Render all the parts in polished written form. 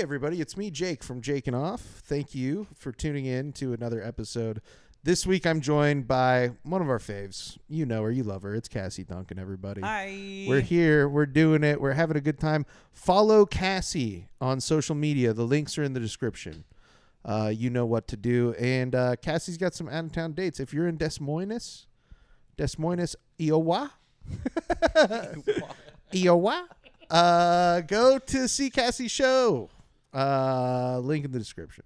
everybody. It's me, Jake, from Jakin Off. Thank you for tuning in to another episode. This week, I'm joined by one of our faves. You know her. You love her. It's Cassie Duncan, everybody. Hi. We're here. We're doing it. We're having a good time. Follow Cassie on social media. The links are in the description. You know what to do. And Cassie's got some out-of-town dates. If you're in Des Moines, Iowa, go to see Cassie's show. Link in the description.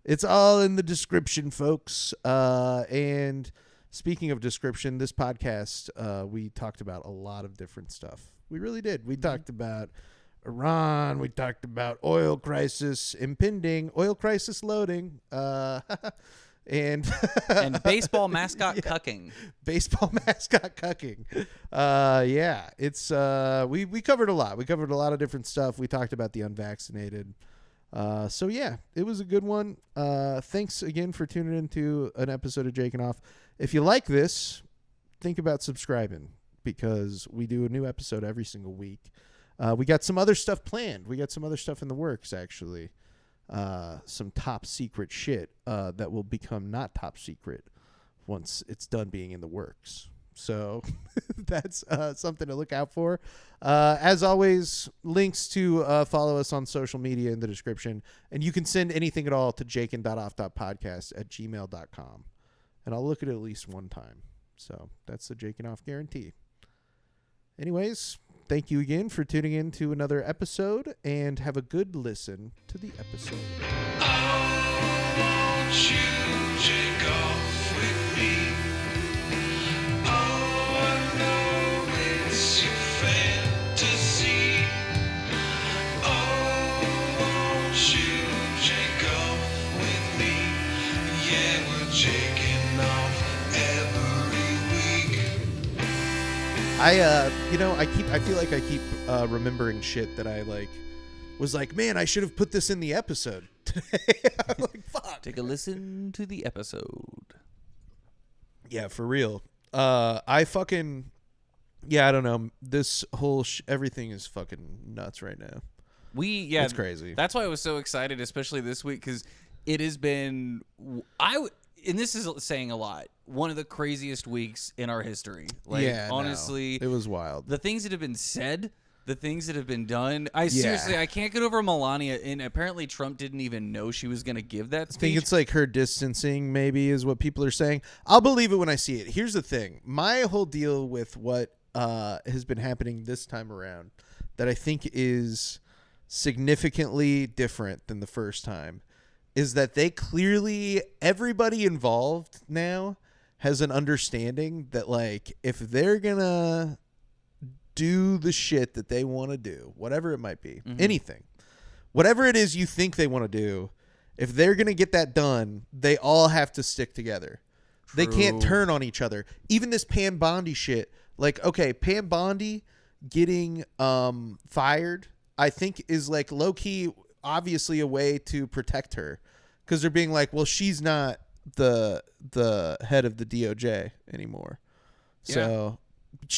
It's all in the description, folks. And speaking of description, this podcast, we talked about a lot of different stuff. We really did. We talked about Iran. We talked about oil crisis, impending oil crisis loading. And baseball mascot cucking. Baseball mascot cucking. Yeah, it's we covered a lot. We covered a lot of different stuff. We talked about the unvaccinated. So yeah, it was a good one. Thanks again for tuning into an episode of Jakin Off. If you like this, think about subscribing because we do a new episode every single week. We got some other stuff planned. We got some other stuff in the works, actually. Some top secret shit that will become not top secret once it's done being in the works. So that's something to look out for. As always, links to follow us on social media in the description. And you can send anything at all to jakin.off.podcast@gmail.com. And I'll look at it at least one time. So that's the Jakin Off guarantee. Anyways, thank you again for tuning in to another episode, and have a good listen to the episode. Oh, won't you take off with me? Oh, I know it's your fantasy. Oh, won't you take off with me? Yeah, we're taking off every week. I feel like I keep remembering shit that I was like, man, I should have put this in the episode today. I'm like, fuck. Take a listen to the episode. Yeah, for real. I don't know. This whole everything is fucking nuts right now. It's crazy. That's why I was so excited, especially this week, because it has been and this is saying a lot, one of the craziest weeks in our history. Honestly, it was wild. The things that have been said, the things that have been done. Seriously, I can't get over Melania, and apparently Trump didn't even know she was going to give that speech. I think it's like her distancing, maybe, is what people are saying. I'll believe it when I see it. Here's the thing. My whole deal with what has been happening this time around that I think is significantly different than the first time is that everybody involved now has an understanding that, if they're gonna do the shit that they want to do, whatever it might be, anything, whatever it is you think they want to do, if they're gonna get that done, they all have to stick together. True. They can't turn on each other. Even this Pam Bondi shit, Pam Bondi getting fired, I think is low-key obviously a way to protect her, because they're being like, well, she's not the head of the DOJ anymore, so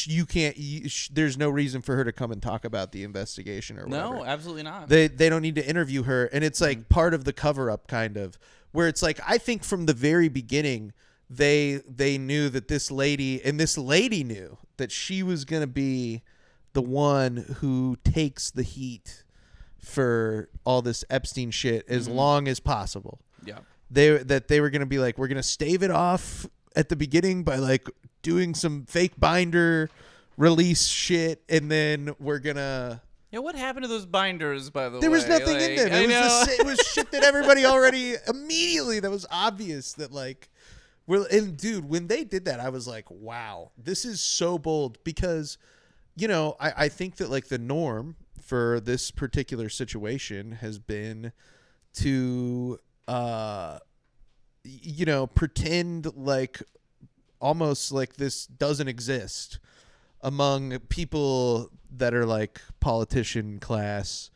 you can't. There's no reason for her to come and talk about the investigation or whatever. No, absolutely not. They don't need to interview her, and it's part of the cover up, kind of, where it's I think from the very beginning they knew that this lady knew that she was gonna be the one who takes the heat for all this Epstein shit as long as possible. Yeah. They were going to be we're going to stave it off at the beginning by doing some fake binder release shit, and then we're going to... Yeah, what happened to those binders, by the way? There was nothing in them. It was shit that everybody already immediately, that was obvious that and dude, when they did that, I was like, wow, this is so bold, because, I think that the norm for this particular situation has been to pretend almost this doesn't exist among people that are politician class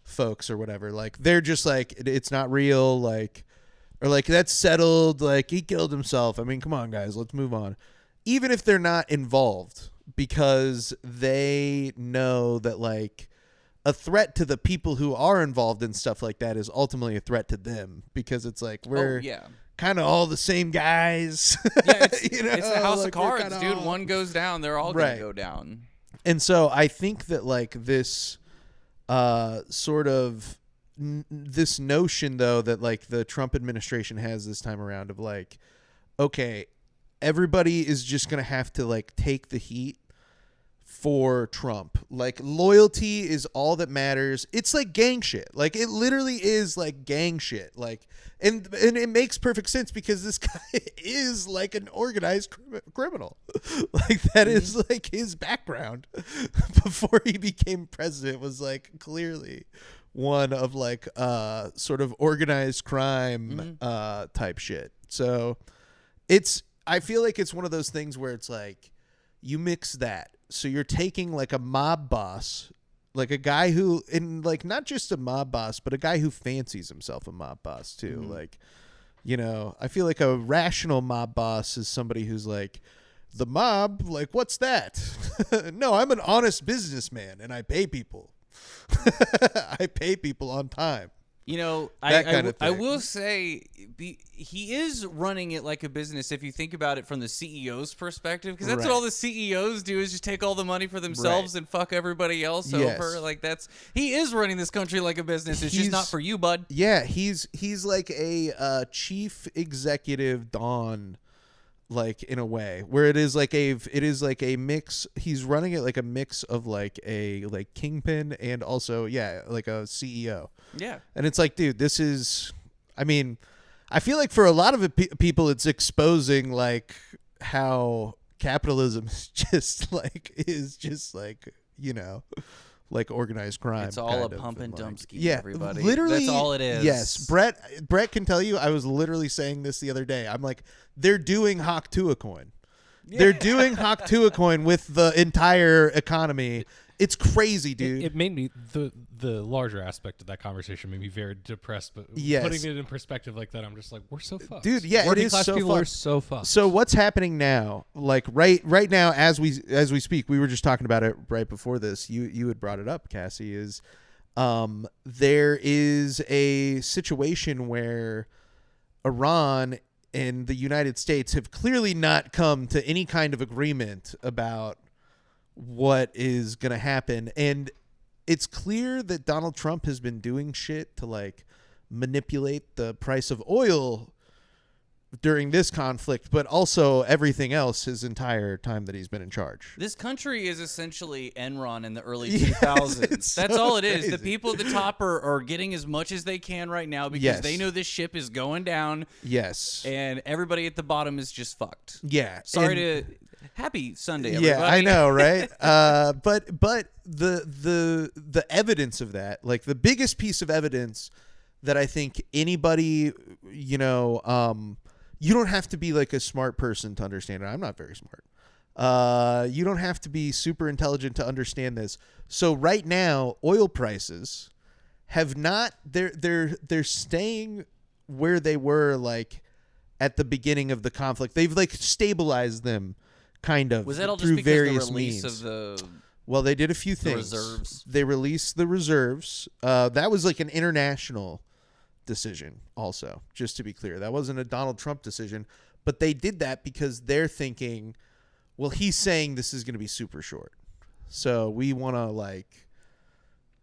folks or whatever. They're just it's not real, or that's settled, he killed himself. I mean, come on, guys, let's move on. Even if they're not involved, because they know that a threat to the people who are involved in stuff like that is ultimately a threat to them, because it's like we're kind of all the same guys. Yeah, it's, it's the house like of cards, dude. all... One goes down, they're all gonna go down. And so I think that like this sort of this notion, though, that like the Trump administration has this time around of like, okay, everybody is just gonna have to like take the heat for Trump. Like, loyalty is all that matters. It's like gang shit. Like, it literally is like gang shit. Like, and it makes perfect sense, because this guy is like an organized criminal. Like, that is like his background before he became president, was like clearly one of like sort of organized crime type shit. So I feel like it's one of those things where it's like, you mix that. So you're taking like a mob boss, like a guy who, and like not just a mob boss, but a guy who fancies himself a mob boss too. Like, you know, I feel like a rational mob boss is somebody who's like, the mob, like, what's that? No, I'm an honest businessman and I pay people. I pay people on time. You know, I will say he is running it like a business if you think about it from the CEO's perspective, because that's what all the CEOs do, is just take all the money for themselves and fuck everybody else over. Like, he is running this country like a business. It's just not for you, bud. Yeah, he's like a chief executive don, like, in a way, where it is like a mix. He's running it like a mix of like a kingpin and also like a CEO. Yeah. And it's like, dude, this is, I mean, I feel like for a lot of people, it's exposing like how capitalism is just like, you know, like organized crime. It's all a pump and dump scheme, everybody. Literally, that's all it is. Yes, Brett can tell you. I was literally saying this the other day. I'm like, they're doing Hawk Tuah coin. Yeah. They're doing Hawk Tuah coin with the entire economy. It's crazy, dude. It made me, the larger aspect of that conversation made me very depressed, but putting it in perspective like that, I'm just like, we're so fucked. Dude, yeah, working it is class so people fucked. are so fucked. So what's happening now, like right now as we speak, we were just talking about it right before this, you had brought it up, Cassie, is there is a situation where Iran and the United States have clearly not come to any kind of agreement about what is going to happen. And it's clear that Donald Trump has been doing shit to like manipulate the price of oil during this conflict, but also everything else his entire time that he's been in charge. This country is essentially Enron in the early 2000s. That's all it is. Crazy. The people at the top are getting as much as they can right now because they know this ship is going down. Yes. And everybody at the bottom is just fucked. Yeah. Happy Sunday, everybody. Yeah, I know, right? But the evidence of that, like the biggest piece of evidence that I think anybody, you know, you don't have to be like a smart person to understand it. I'm not very smart. You don't have to be super intelligent to understand this. So right now, oil prices have not, they're staying where they were like at the beginning of the conflict. They've like stabilized them kind of. Was that all just through because various of the release means. of the Well, they did a few things. Reserves? They released the reserves. That was like an international decision also, just to be clear. That wasn't a Donald Trump decision, but they did that because they're thinking, well, he's saying this is going to be super short. So we want to like,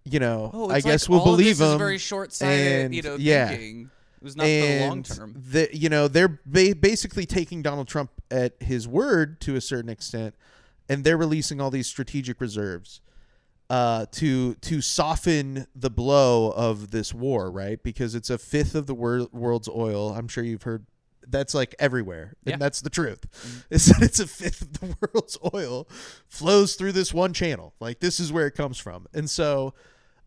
you know, I guess we'll believe him. This is very short-sighted, you know, thinking. It was not for the long term. You know, they're basically taking Donald Trump at his word to a certain extent, and they're releasing all these strategic reserves to soften the blow of this war, right? Because it's a fifth of the world's oil. I'm sure you've heard that's like everywhere, and that's the truth. Is that it's a fifth of the world's oil flows through this one channel. Like, this is where it comes from. And so,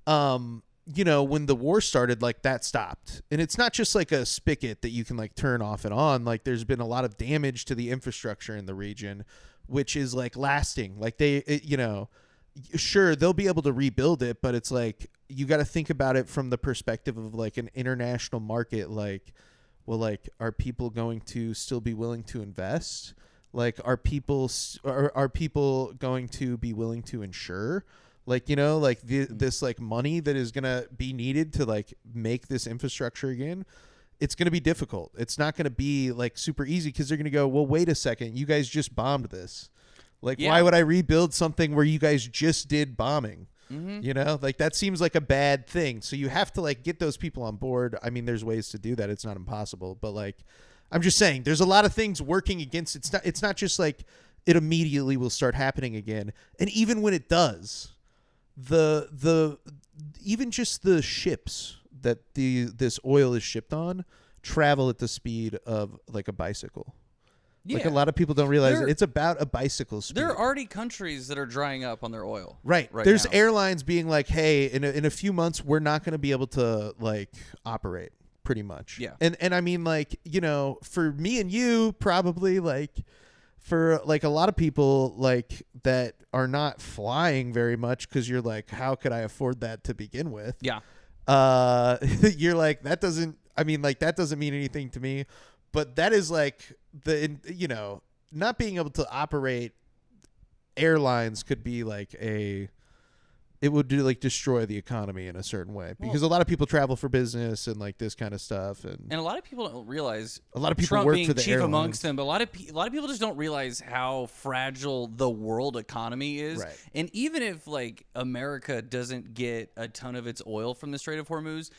you know, when the war started, like, that stopped. And it's not just like a spigot that you can like turn off and on. Like, there's been a lot of damage to the infrastructure in the region, which is like lasting. Like, you know, sure, they'll be able to rebuild it, but it's like, you got to think about it from the perspective of like an international market. Like, well, like, are people going to still be willing to invest? Like, are people going to be willing to insure? Like, like this like money that is going to be needed to like make this infrastructure again. It's going to be difficult. It's not going to be like super easy because they're going to go, well, wait a second. You guys just bombed this. Like, why would I rebuild something where you guys just did bombing? Like that seems like a bad thing. So you have to like get those people on board. I mean, there's ways to do that. It's not impossible, but like, I'm just saying there's a lot of things working against. It's not just like it immediately will start happening again. And even when it does, even just the ships that this oil is shipped on travel at the speed of like a bicycle. Yeah. Like a lot of people don't realize it's about a bicycle speed. There are already countries that are drying up on their oil. Right. There's airlines being like, hey, in a few months, we're not going to be able to like operate pretty much. Yeah. And I mean, like, for me and you, probably like for like a lot of people like that are not flying very much because you're like, how could I afford that to begin with? Yeah. You're like, that doesn't mean anything to me. But that is like not being able to operate airlines could be like it would destroy the economy in a certain way because a lot of people travel for business and like this kind of stuff. And a lot of people don't realize a lot of people Trump work being for the chief airlines. amongst them, but a lot of people just don't realize how fragile the world economy is. Right. And even if like America doesn't get a ton of its oil from the Strait of Hormuz,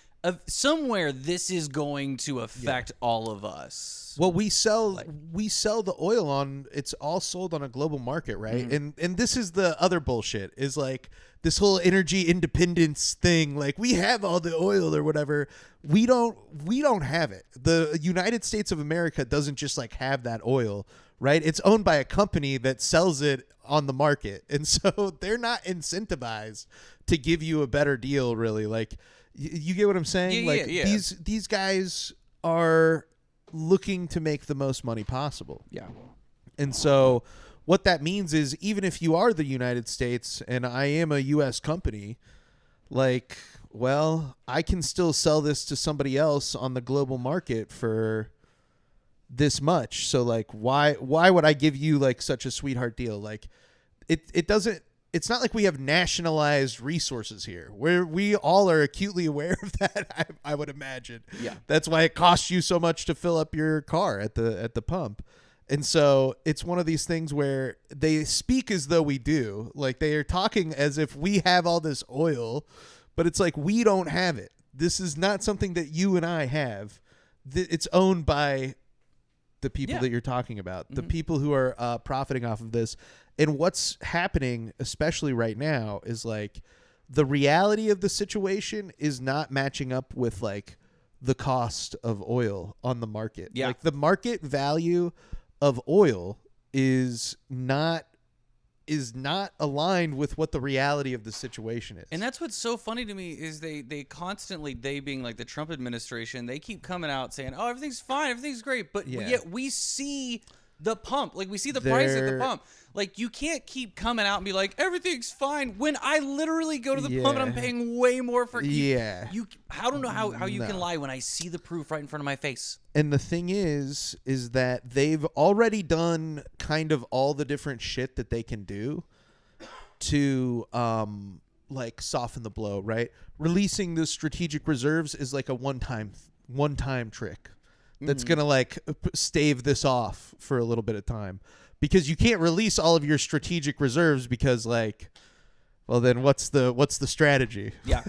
somewhere this is going to affect all of us. Well, we sell the oil on, it's all sold on a global market, right? Mm-hmm. And this is the other bullshit is like this whole energy independence thing. Like we have all the oil or whatever. We don't have it. The United States of America doesn't just like have that oil, right? It's owned by a company that sells it on the market. And so they're not incentivized to give you a better deal, really. Like, you get what I'm saying? Yeah. These guys are looking to make the most money possible. Yeah. And so what that means is even if you are the United States and I am a U.S. company, like, well, I can still sell this to somebody else on the global market for this much. So like, why would I give you like such a sweetheart deal? Like it doesn't. It's not like we have nationalized resources here where we all are acutely aware of that. I would imagine. Yeah. That's why it costs you so much to fill up your car at the pump. And so it's one of these things where they speak as though we do, like they are talking as if we have all this oil, but it's like, we don't have it. This is not something that you and I have. It's owned by the people that you're talking about, the people who are profiting off of this. And what's happening, especially right now, is like the reality of the situation is not matching up with like the cost of oil on the market. Yeah. Like the market value of oil is not aligned with what the reality of the situation is. And that's what's so funny to me is they constantly, they being like the Trump administration, they keep coming out saying, oh, everything's fine, everything's great. But yet we see the pump. Like we see the price at the pump. Like you can't keep coming out and be like, everything's fine when I literally go to the pump and I'm paying way more for I don't know how you can lie when I see the proof right in front of my face. And the thing is that they've already done kind of all the different shit that they can do to like soften the blow, right? Releasing the strategic reserves is like a one-time trick that's going to like stave this off for a little bit of time. Because you can't release all of your strategic reserves because, like, well, then what's the strategy? Yeah,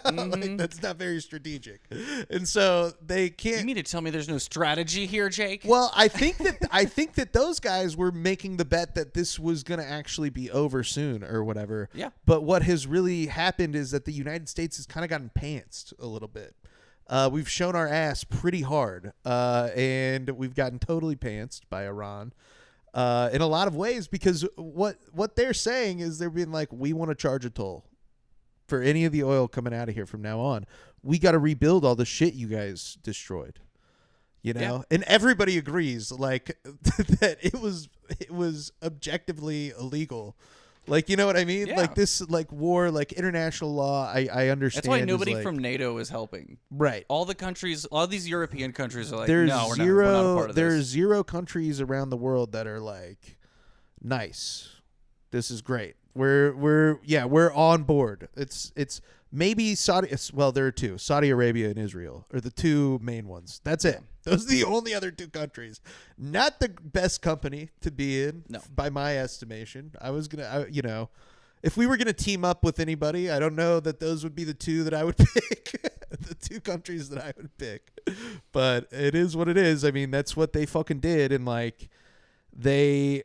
like, that's not very strategic, and so they can't. You mean to tell me there's no strategy here, Jake? Well, I think that those guys were making the bet that this was going to actually be over soon or whatever. Yeah. But what has really happened is that the United States has kind of gotten pantsed a little bit. We've shown our ass pretty hard, and we've gotten totally pantsed by Iran. In a lot of ways, because what they're saying is they're being like, we want to charge a toll for any of the oil coming out of here from now on. We got to rebuild all the shit you guys destroyed, and everybody agrees like that it was objectively illegal. Like, you know what I mean? Yeah. Like this, like war, like international law. I understand. That's why nobody from NATO is helping. Right. All the countries, all these European countries are like, we're not a part of this. There's zero countries around the world that are like, nice. This is great. We're on board. It's maybe Saudi. Well, there are two: Saudi Arabia and Israel are the two main ones. That's it. Those are the only other two countries. Not the best company to be in, by my estimation. I was gonna, if we were gonna team up with anybody, I don't know that those would be the two that I would pick. The two countries that I would pick. But it is what it is. I mean, that's what they fucking did, and like they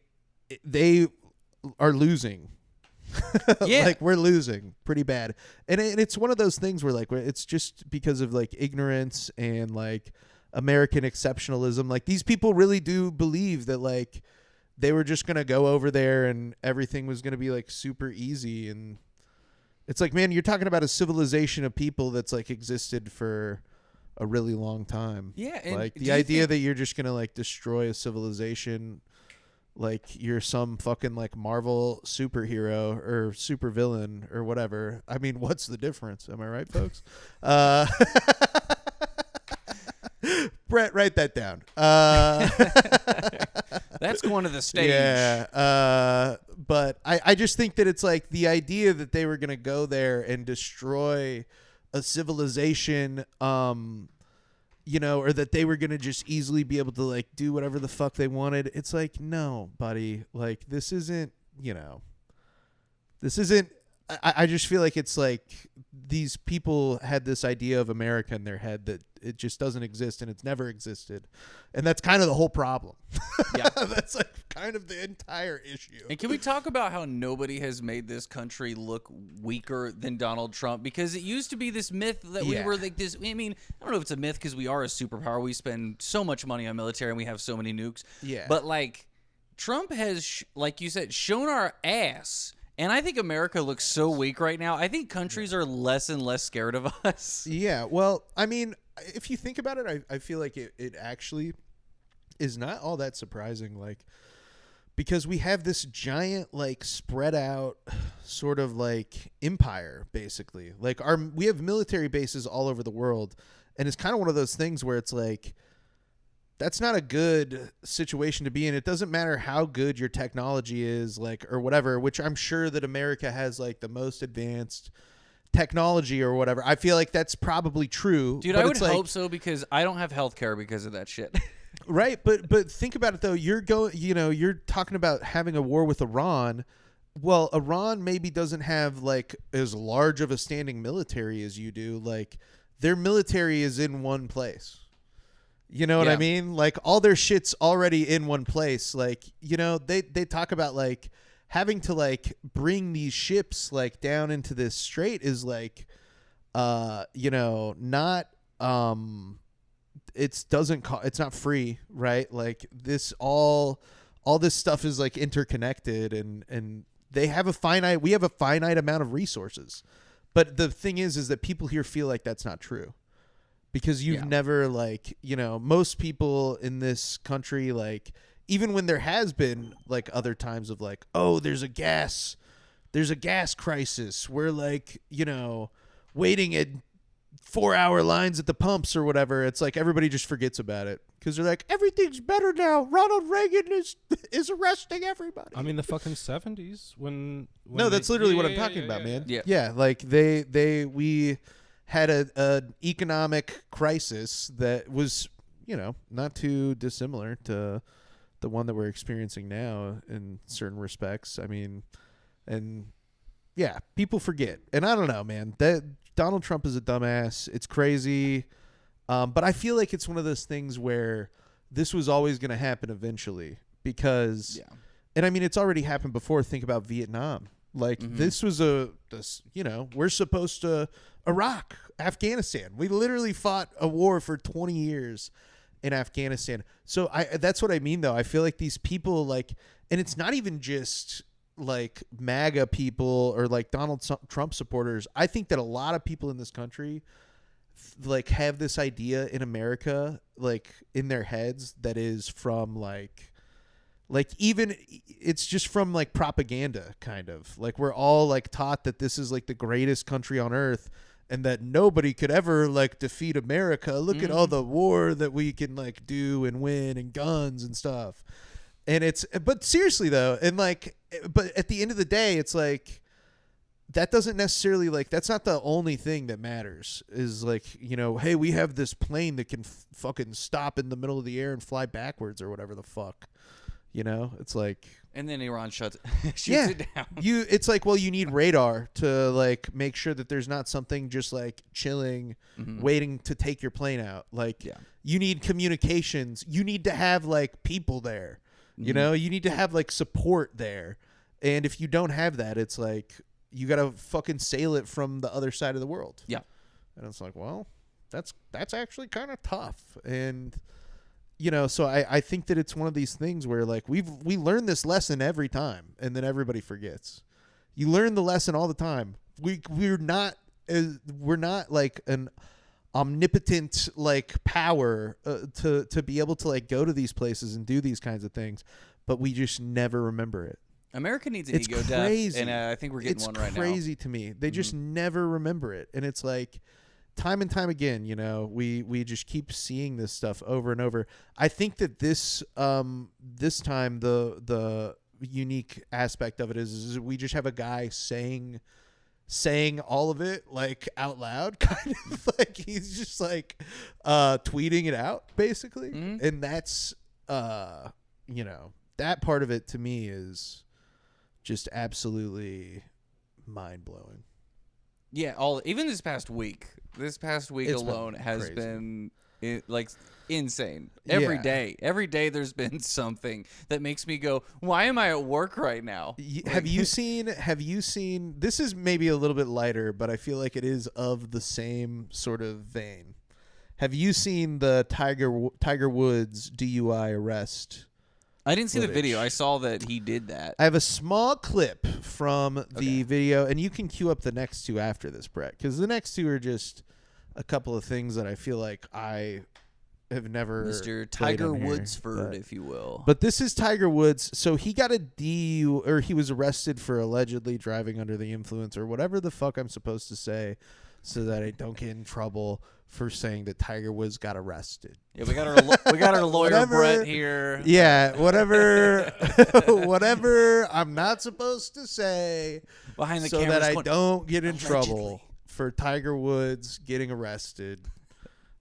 are losing. Yeah. Like we're losing pretty bad, and it's one of those things where like it's just because of like ignorance and like American exceptionalism. Like these people really do believe that like they were just gonna go over there and everything was gonna be like super easy, and it's like, man, you're talking about a civilization of people that's like existed for a really long time. Yeah, and like the idea that you're just gonna like destroy a civilization like you're some fucking like Marvel superhero or supervillain or whatever. I mean, what's the difference? Am I right, folks? Brett, write that down. That's going to the stage. Yeah. But I just think that it's like the idea that they were going to go there and destroy a civilization, or that they were going to just easily be able to like do whatever the fuck they wanted. It's like, no, buddy, like this isn't. I just feel like it's like these people had this idea of America in their head that it just doesn't exist and it's never existed. And that's kind of the whole problem. Yeah. That's like kind of the entire issue. And can we talk about how nobody has made this country look weaker than Donald Trump? Because it used to be this myth that we were like this. I mean, I don't know if it's a myth because we are a superpower. We spend so much money on military and we have so many nukes. Yeah. But like Trump has, like you said, shown our ass. And I think America looks so weak right now. I think countries are less and less scared of us. Yeah. Well, I mean, if you think about it, I feel like it actually is not all that surprising. Like, because we have this giant, like, spread out sort of like empire, basically. Like we have military bases all over the world. And it's kind of one of those things where it's like, that's not a good situation to be in. It doesn't matter how good your technology is, like, or whatever, which I'm sure that America has like the most advanced technology or whatever. I feel like that's probably true. Dude, I would hope so because I don't have health care because of that shit. Right. But think about it though. You're talking about having a war with Iran. Well, Iran maybe doesn't have like as large of a standing military as you do. Like their military is in one place. You know what I mean? Like all their shit's already in one place. Like, they talk about like having to like bring these ships like down into this strait is like, not, it's not free, right? Like this, all this stuff is like interconnected and we have a finite amount of resources. But the thing is that people here feel like that's not true. Because you've never like, most people in this country, like even when there has been like other times of like, oh, there's a gas crisis. We're like, waiting at 4-hour lines at the pumps or whatever. It's like everybody just forgets about it because they're like, everything's better now. Ronald Reagan is arresting everybody. I mean, the fucking 70s when no, that's literally what I'm talking about, man. Yeah. Yeah. Like we had an economic crisis that was, not too dissimilar to the one that we're experiencing now in certain respects. I mean, and yeah, people forget. And I don't know, man, that Donald Trump is a dumbass. It's crazy. But I feel like it's one of those things where this was always going to happen eventually because, and I mean, it's already happened before. Think about Vietnam. Like this was we're supposed to Iraq, Afghanistan. We literally fought a war for 20 years in Afghanistan. So that's what I mean though. I feel like these people like, and it's not even just like MAGA people or like Donald Trump supporters. I think that a lot of people in this country like have this idea in America, like in their heads that is from like even it's just from like propaganda kind of like we're all like taught that this is like the greatest country on earth and that nobody could ever like defeat America. Look at all the war that we can like do and win and guns and stuff. And but seriously though, and like, but at the end of the day, it's like, that doesn't necessarily, like, that's not the only thing that matters, is like, you know, hey, we have this plane that can fucking stop in the middle of the air and fly backwards or whatever the fuck, you know? It's like, and then Iran shoots it down. It's like, well, you need radar to like make sure that there's not something just like chilling, waiting to take your plane out. Like, you need communications. You need to have like people there, you know, you need to have like support there. And if you don't have that, it's like, you got to fucking sail it from the other side of the world. Yeah. And it's like, well, that's actually kind of tough. And, you know, so I think that it's one of these things where like we learn this lesson every time and then everybody forgets. You learn the lesson all the time. We're not like an omnipotent like power to be able to like go to these places and do these kinds of things, but we just never remember it. America needs an ego death, and I think we're getting one right now. It's crazy to me. They just never remember it, and it's like time and time again, you know, we just keep seeing this stuff over and over. I think that this time the unique aspect of it is we just have a guy saying all of it like out loud, kind of like he's just like tweeting it out basically, and that's you know, that part of it to me is just absolutely mind-blowing. Yeah, even this past week alone has been like insane. Every day there's been something that makes me go, why am I at work right now? Have you seen this is maybe a little bit lighter, but I feel like it is of the same sort of vein. Have you seen the Tiger Woods DUI arrest? I didn't see the video. I saw that he did that. I have a small clip from the video, and you can cue up the next two after this, Brett, because the next two are just a couple of things that I feel like I have never Mr. Tiger Woodsford, if you will. But this is Tiger Woods. So he got he was arrested for allegedly driving under the influence or whatever the fuck I'm supposed to say so that I don't get in trouble for saying that Tiger Woods got arrested. Yeah, we got our lawyer Brett here. Yeah, whatever I'm not supposed to say behind the so camera that I don't get in trouble for Tiger Woods getting arrested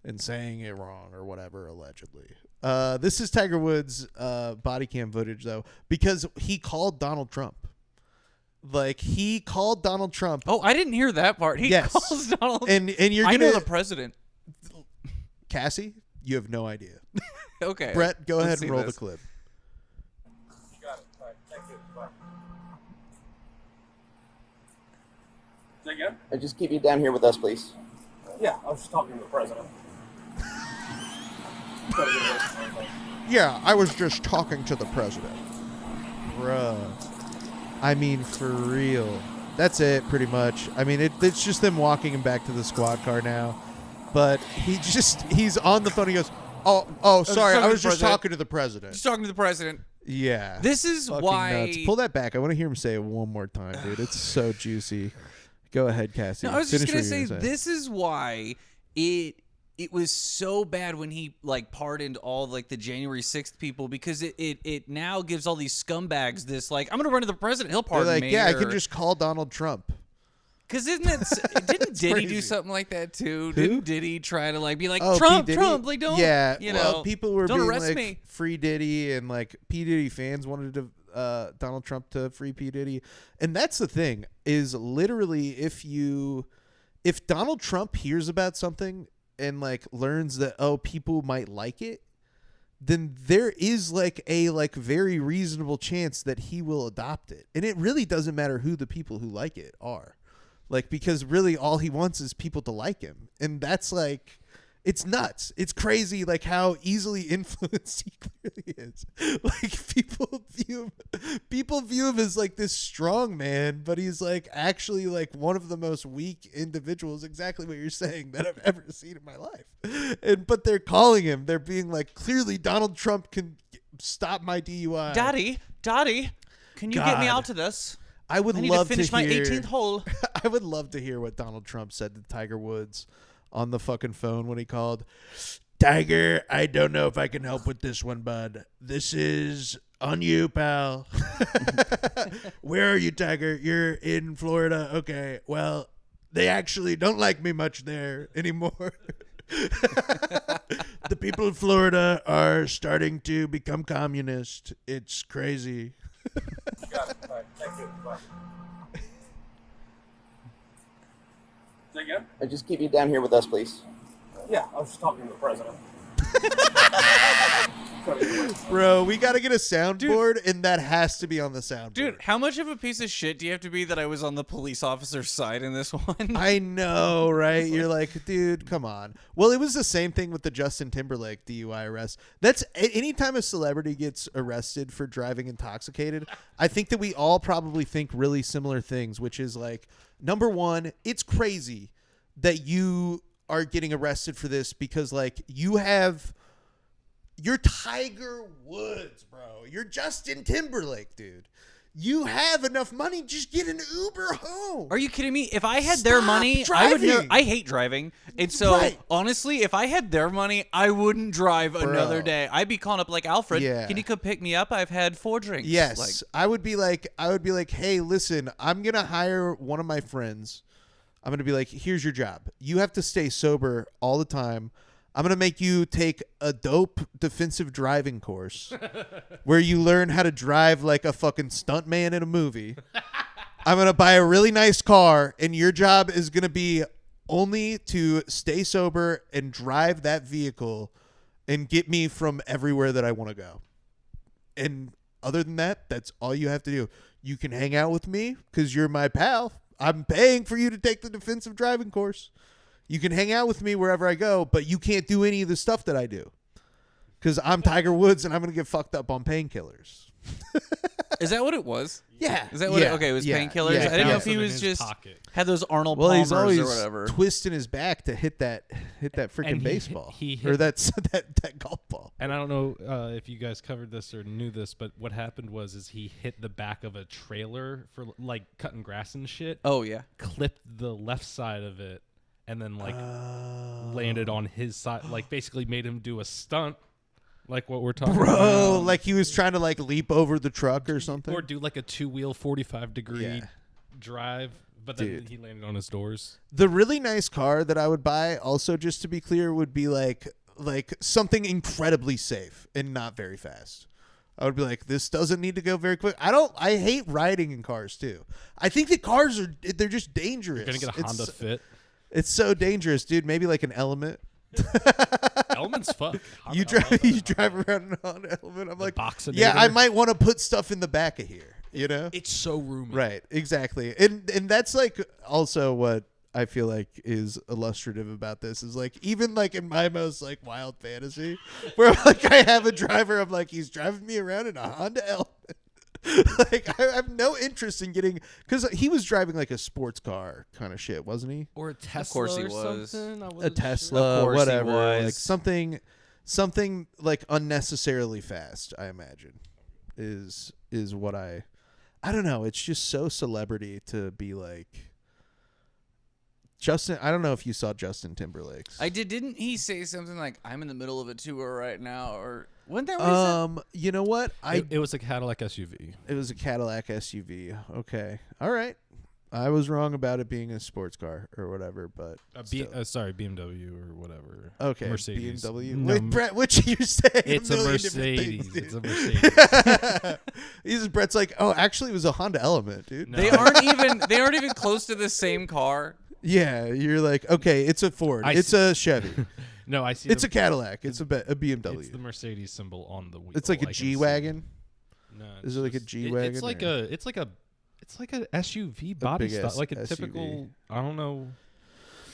and saying it wrong or whatever allegedly. This is Tiger Woods' body cam footage though, because he called Donald Trump. Like, he called Donald Trump. Oh, I didn't hear that part. He calls Donald. And you're gonna. I know the president. Cassie, you have no idea. Okay. Brett, go ahead and roll the clip. You got it. All right. Thank you. Bye. Say again? Just keep you down here with us, please. Yeah, I was just talking to the president. Yeah, I was just talking to the president. Bruh. I mean, for real. That's it, pretty much. I mean, it's just them walking him back to the squad car now. But he's on the phone. He goes, oh, sorry. I was just talking to the president. Just talking to the president. Yeah. This is why. Nuts. Pull that back. I want to hear him say it one more time, dude. It's so juicy. Go ahead, Cassie. No, I was just going to say, this is why it was so bad when he like pardoned all like the January 6th people, because it now gives all these scumbags this like, I'm going to run to the president. He'll pardon me. Yeah, I can just call Donald Trump. Because didn't Diddy do something like that too? Who? Didn't Diddy try to like be like, Trump, like don't, people were don't being arrest like me. Free Diddy, and like P. Diddy fans wanted to Donald Trump to free P. Diddy. And that's the thing, is literally if Donald Trump hears about something and like learns that people might like it, then there is like a very reasonable chance that he will adopt it. And it really doesn't matter who the people who like it are. Like, because really all he wants is people to like him. And that's like, it's nuts. It's crazy, like how easily influenced he clearly is. Like, people view him as like this strong man, but he's like actually like one of the most weak individuals, exactly what you're saying, that I've ever seen in my life. But they're calling him, they're being like, clearly Donald Trump can stop my DUI. Daddy, can you get me out of this? I need to finish my 18th hole. I would love to hear what Donald Trump said to Tiger Woods on the fucking phone when he called. Tiger, I don't know if I can help with this one, bud. This is on you, pal. Where are you, Tiger? You're in Florida. Okay, well, they actually don't like me much there anymore. The people of Florida are starting to become communist. It's crazy. Got it. All right. Thank you. Bye. Say again? Just keep you down here with us, please. Yeah, I was just talking to the president. Bro, we got to get a soundboard, and that has to be on the soundboard. Dude, how much of a piece of shit do you have to be that I was on the police officer's side in this one? I know, right? You're like, dude, come on. Well, it was the same thing with the Justin Timberlake DUI arrest. That's anytime a celebrity gets arrested for driving intoxicated, I think that we all probably think really similar things, which is like, number one, it's crazy that you are getting arrested for this because, like, you're Tiger Woods, bro. You're Justin Timberlake, dude. You have enough money, just get an Uber home. Are you kidding me? If I had their money, I hate driving. And so, honestly, if I had their money, I wouldn't drive another day. I'd be calling up like, Alfred, can you come pick me up? I've had 4 drinks. Yes. Like, I would be like, hey, listen, I'm going to hire one of my friends. I'm going to be like, here's your job. You have to stay sober all the time. I'm going to make you take a dope defensive driving course where you learn how to drive like a fucking stuntman in a movie. I'm going to buy a really nice car, and your job is going to be only to stay sober and drive that vehicle and get me from everywhere that I want to go. And other than that, that's all you have to do. You can hang out with me because you're my pal. I'm paying for you to take the defensive driving course. You can hang out with me wherever I go, but you can't do any of the stuff that I do because I'm Tiger Woods and I'm going to get fucked up on painkillers. Is that what it was? Yeah. Is that what it was painkillers? Yeah, I didn't know if he was just had those Arnold Well, Palmers he's always or whatever. twisting his back to hit that freaking baseball or that golf ball. And I don't know if you guys covered this or knew this, but what happened was he hit the back of a trailer for like cutting grass and shit. Oh yeah. Clipped the left side of it and then like landed on his side, like basically made him do a stunt. Like what we're talking about. Bro, like he was trying to like leap over the truck or something. Or do like a 2-wheel 45-degree drive, but then he landed on his doors. The really nice car that I would buy, also just to be clear, would be like something incredibly safe and not very fast. I would be like, this doesn't need to go very quick. I hate riding in cars too. I think that cars they're just dangerous. You're gonna get a Honda Fit. It's so dangerous, dude. Maybe like an Element. Element's fuck. You drive around in a Honda Element. I'm like, Boxinator. I might want to put stuff in the back of here. You know, it's so roomy. Right, exactly, and that's like also what I feel like is illustrative about this is like even like in my most like wild fantasy where like I have a driver, I'm like he's driving me around in a Honda Element. Like I have no interest in getting because he was driving like a sports car kind of shit, wasn't he? Or a Tesla. Of course he or was. A Tesla, Of course whatever. he was. Like something like unnecessarily fast. I imagine is what I don't know. It's just so celebrity to be like Justin. I don't know if you saw Justin Timberlake's. I did. Didn't he say something like I'm in the middle of a tour right now or? Wasn't that what he said? You know what? It was a Cadillac SUV. It was a Cadillac SUV. Okay. All right. I was wrong about it being a sports car or whatever, but sorry, BMW or whatever. Okay, Mercedes. BMW. No, Wait, Brett, which you're saying? It's a Mercedes. Things, it's a Mercedes. Brett's like, oh, actually, it was a Honda Element, dude. No. They aren't even close to the same car. Yeah, you're like, okay, it's a Ford. It's a Chevy. No, I see. It's a Cadillac. It's a BMW. It's the Mercedes symbol on the wheel. It's like a G-Wagon. No, is it like a G-Wagon? It's like a SUV body style, like a SUV. Typical. I don't know.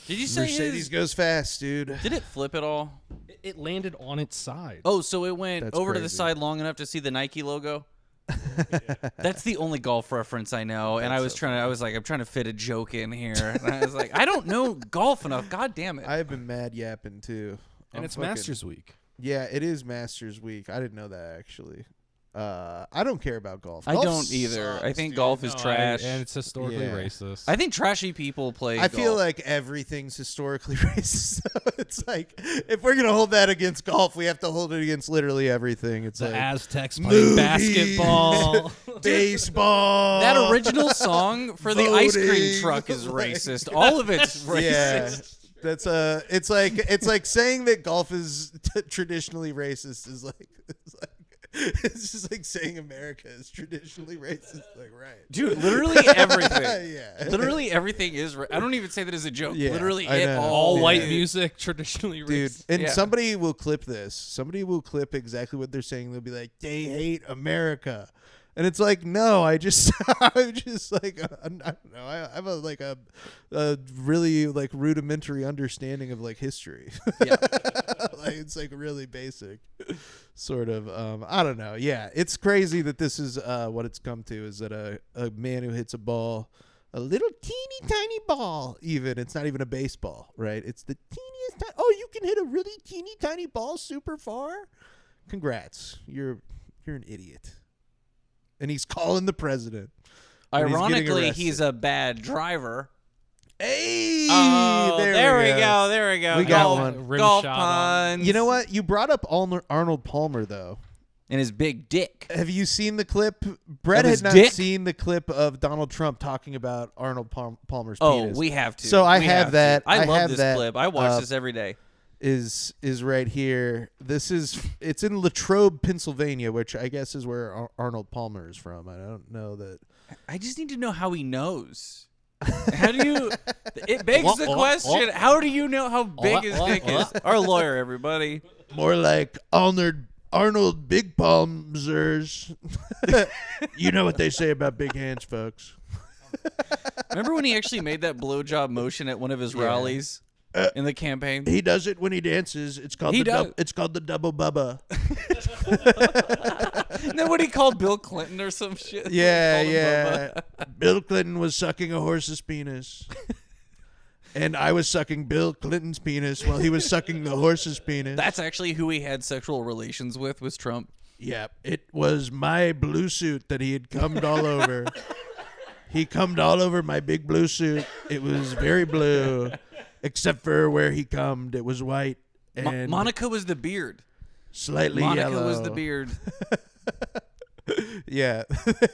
Did you say Mercedes goes fast, dude? Did it flip at all? It landed on its side. Oh, so it went That's over crazy. to the side long enough to see the Nike logo? That's the only golf reference I know, and I was I'm trying to fit a joke in here, and I was like, I don't know golf enough. God damn it! I've been mad yapping too, and it's Masters Week. Yeah, it is Masters Week. I didn't know that actually. I don't care about golf. I Golf don't either. sucks, I think dude. golf is trash. And it's historically racist. I think trashy people play I golf. feel like everything's historically racist. So it's like, if we're going to hold that against golf, we have to hold it against literally everything. It's the like Aztecs playing basketball. baseball. that original song for the ice cream voting. truck is racist. All of it's racist. Yeah. That's it's like saying that golf is traditionally racist is like it's just like saying America is traditionally racist. Like, right, Dude, literally everything. Yeah. Literally everything is. I don't even say that as a joke. Yeah, literally, I it know. all All white is. music, traditionally Dude, racist. and Yeah. somebody will clip this. Somebody will clip exactly what they're saying. They'll be like, "They hate America," and it's like, no, I'm just like, I don't know. I have a really like rudimentary understanding of like history. Yeah. Like, it's like really basic, sort of. I don't know. Yeah, it's crazy that this is what it's come to. Is that a man who hits a ball. A little teeny tiny ball, even. It's not even a baseball, right? It's the teeniest. Oh, you can hit a really teeny tiny ball super far? Congrats. You're an idiot. And he's calling the president. when he's getting Ironically, arrested. he's a bad driver. Hey, Oh, there we go. There we go. We got golf, one. Rim golf shot on. puns. You know what? You brought up Arnold Palmer, though. And his big dick. Have you seen the clip? Brett Of had his not dick? seen the clip of Donald Trump talking about Arnold Palmer's Oh, penis. we have to. So I We have to. that. I I love have this that, clip. I watch this every day. Is right here. It's in Latrobe, Pennsylvania, which I guess is where Arnold Palmer is from. I don't know that. I just need to know how he knows. How do you? It begs the question: how do you know how big his dick is? Our lawyer, everybody. More like Arnold Big Palmers. You know what they say about big hands, folks. Remember when he actually made that blowjob motion at one of his rallies in the campaign? He does it when he dances. It's called it's called the double bubba. Isn't that what he called Bill Clinton or some shit? Yeah, He called him yeah. Bubba. Bill Clinton was sucking a horse's penis. And I was sucking Bill Clinton's penis while he was sucking the horse's penis. That's actually who he had sexual relations with, was Trump. Yeah, it was my blue suit that he had cummed all over. He cummed all over my big blue suit. It was very blue, except for where he cummed. It was white and Monica was the beard. slightly Monica yellow. was the beard. Yeah.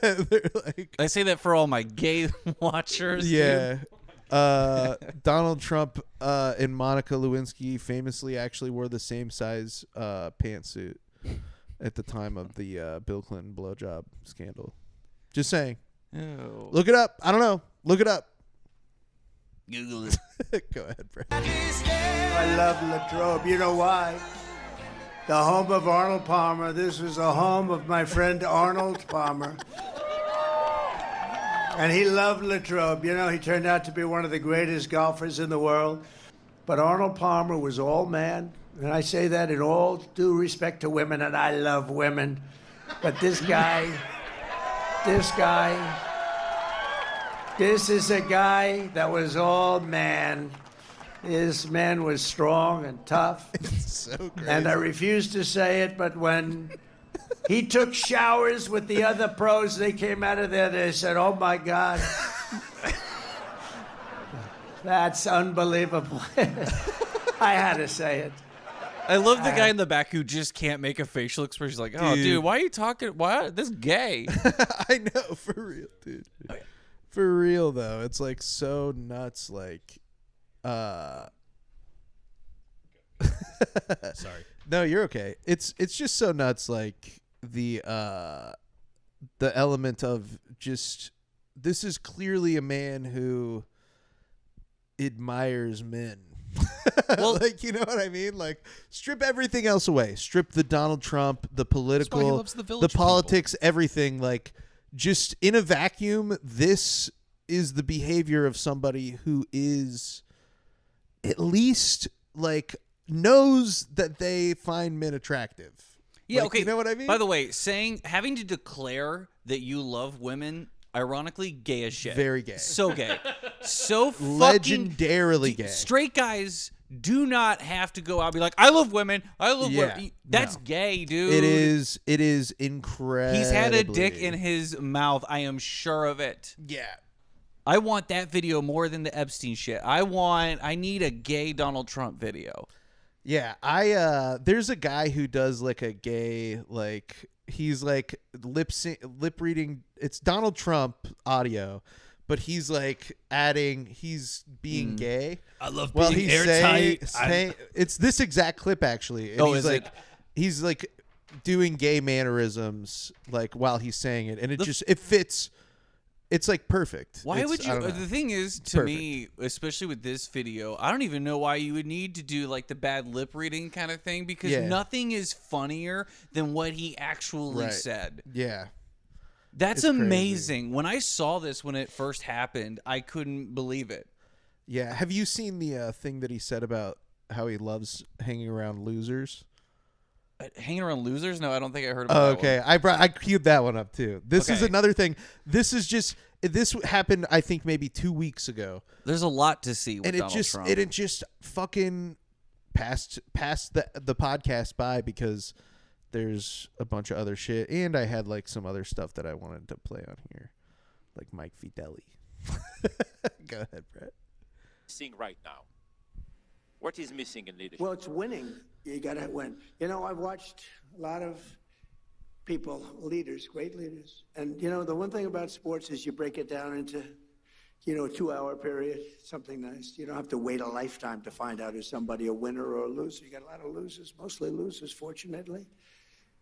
They're like, I say that for all my gay watchers. yeah. Donald Trump and Monica Lewinsky famously actually wore the same size pantsuit at the time of the Bill Clinton blowjob scandal. Just saying. Ew. Look it up. I don't know. Look it up. Google it. Go ahead, Brett. I love Latrobe. You know why? The home of Arnold Palmer. This was the home of my friend Arnold Palmer. And he loved Latrobe. You know, he turned out to be one of the greatest golfers in the world. But Arnold Palmer was all man. And I say that in all due respect to women, and I love women. But this is a guy that was all man. This man was strong and tough. So great. And I refuse to say it, but when he took showers with the other pros, they came out of there, they said, oh my God. That's unbelievable. I had to say it. I love the guy in the back who just can't make a facial expression. He's like, oh, dude, why are you talking? Why? This is gay. I know, for real, dude. For real, though. It's like so nuts, like Sorry. No, you're okay. It's just so nuts, like the element of just this is clearly a man who admires men. Well, like, you know what I mean? Like, strip everything else away. Strip the Donald Trump, the political, loves the village politics, everything. Like, just in a vacuum, this is the behavior of somebody who is at least like knows that they find men attractive. Yeah, Like, okay. You know what I mean? By the way, having to declare that you love women, ironically, gay as shit. Very gay. So gay. So fucking Legendarily gay. Straight guys do not have to go out and be like, I love women. I love women. That's gay, dude. It is incredible. He's had a dick in his mouth. I am sure of it. Yeah. I want that video more than the Epstein shit. I need a gay Donald Trump video. Yeah, there's a guy who does like a gay, like he's like lip reading. It's Donald Trump audio, but he's like he's being gay. I love being airtight. It's this exact clip actually. And he's like doing gay mannerisms like while he's saying it, and it fits. It's like perfect. Why would you? The thing is, to me, especially with this video, I don't even know why you would need to do like the bad lip reading kind of thing, because nothing is funnier than what he actually said. Yeah. That's amazing. Crazy. When I saw this when it first happened, I couldn't believe it. Yeah. Have you seen the thing that he said about how he loves hanging around losers? Hanging around losers? No, I don't think I heard about that one. I queued that one up too. This is another thing. This happened, I think, maybe 2 weeks ago. There's a lot to see with and Donald Trump. And it just fucking passed the podcast by because there's a bunch of other shit, and I had like some other stuff that I wanted to play on here, like Mike Fidelli. Go ahead, Brett. Seeing right now, what is missing in leadership? Well, it's winning. You got to win. You know, I've watched a lot of people, leaders, great leaders. And, you know, the one thing about sports is you break it down into, you know, a 2-hour period, something nice. You don't have to wait a lifetime to find out is somebody a winner or a loser. You got a lot of losers, mostly losers, fortunately.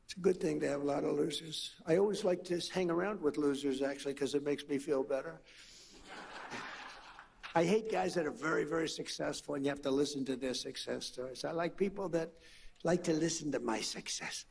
It's a good thing to have a lot of losers. I always like to hang around with losers, actually, because it makes me feel better. I hate guys that are very, very successful and you have to listen to their success stories. I like people that like to listen to my success.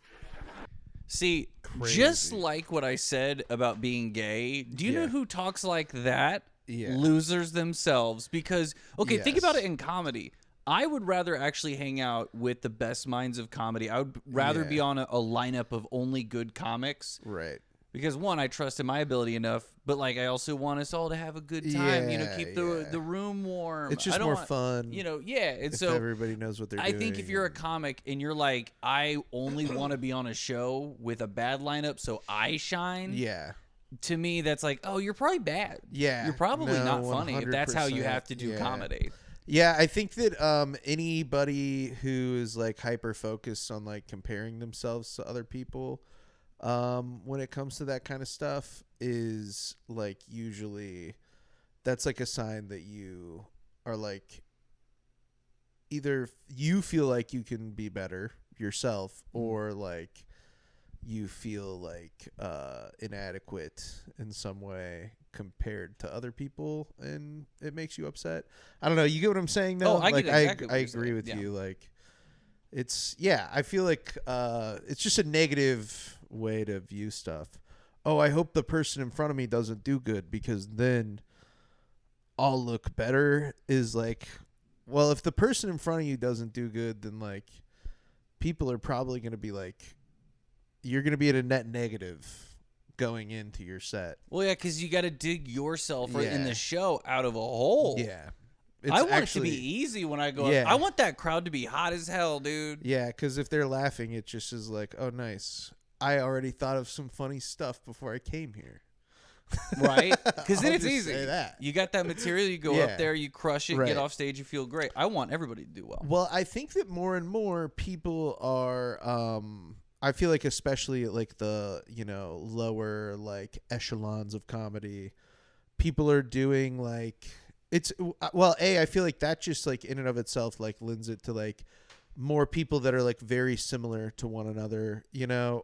See, just like what I said about being gay, do you know who talks like that? Yeah. Losers themselves. Because, think about it in comedy. I would rather actually hang out with the best minds of comedy. I would rather be on a lineup of only good comics. Right. Because, one, I trust in my ability enough, but, like, I also want us all to have a good time, keep the room warm. It's just more fun. And if so everybody knows what they're doing. I think if you're a comic and you're like, I only want to be on a show with a bad lineup so I shine. Yeah. To me, that's like, oh, you're probably bad. Yeah. You're probably not funny if that's how you have to do comedy. Yeah, I think that anybody who is, like, hyper-focused on, like, comparing themselves to other people when it comes to that kind of stuff is like usually that's like a sign that you are like either you feel like you can be better yourself or like you feel like inadequate in some way compared to other people and it makes you upset. I don't know, you get what I'm saying though? I agree with you. Like it's I feel like it's just a negative way to view stuff. Oh, I hope the person in front of me doesn't do good because then I'll look better is like, well, if the person in front of you doesn't do good, then like people are probably going to be like, you're going to be at a net negative going into your set. Well, yeah, because you got to dig yourself in the show out of a hole. Yeah. I want it to be easy when I go up. I want that crowd to be hot as hell, dude. Yeah, because if they're laughing, it just is like, oh, nice. I already thought of some funny stuff before I came here. Right? Because then it's easy. Say that. You got that material, you go up there, you crush it, get off stage, you feel great. I want everybody to do well. Well, I think that more and more people are, I feel like especially at like the, lower like echelons of comedy, people are doing like, I feel like that just like in and of itself like lends it to like more people that are like very similar to one another,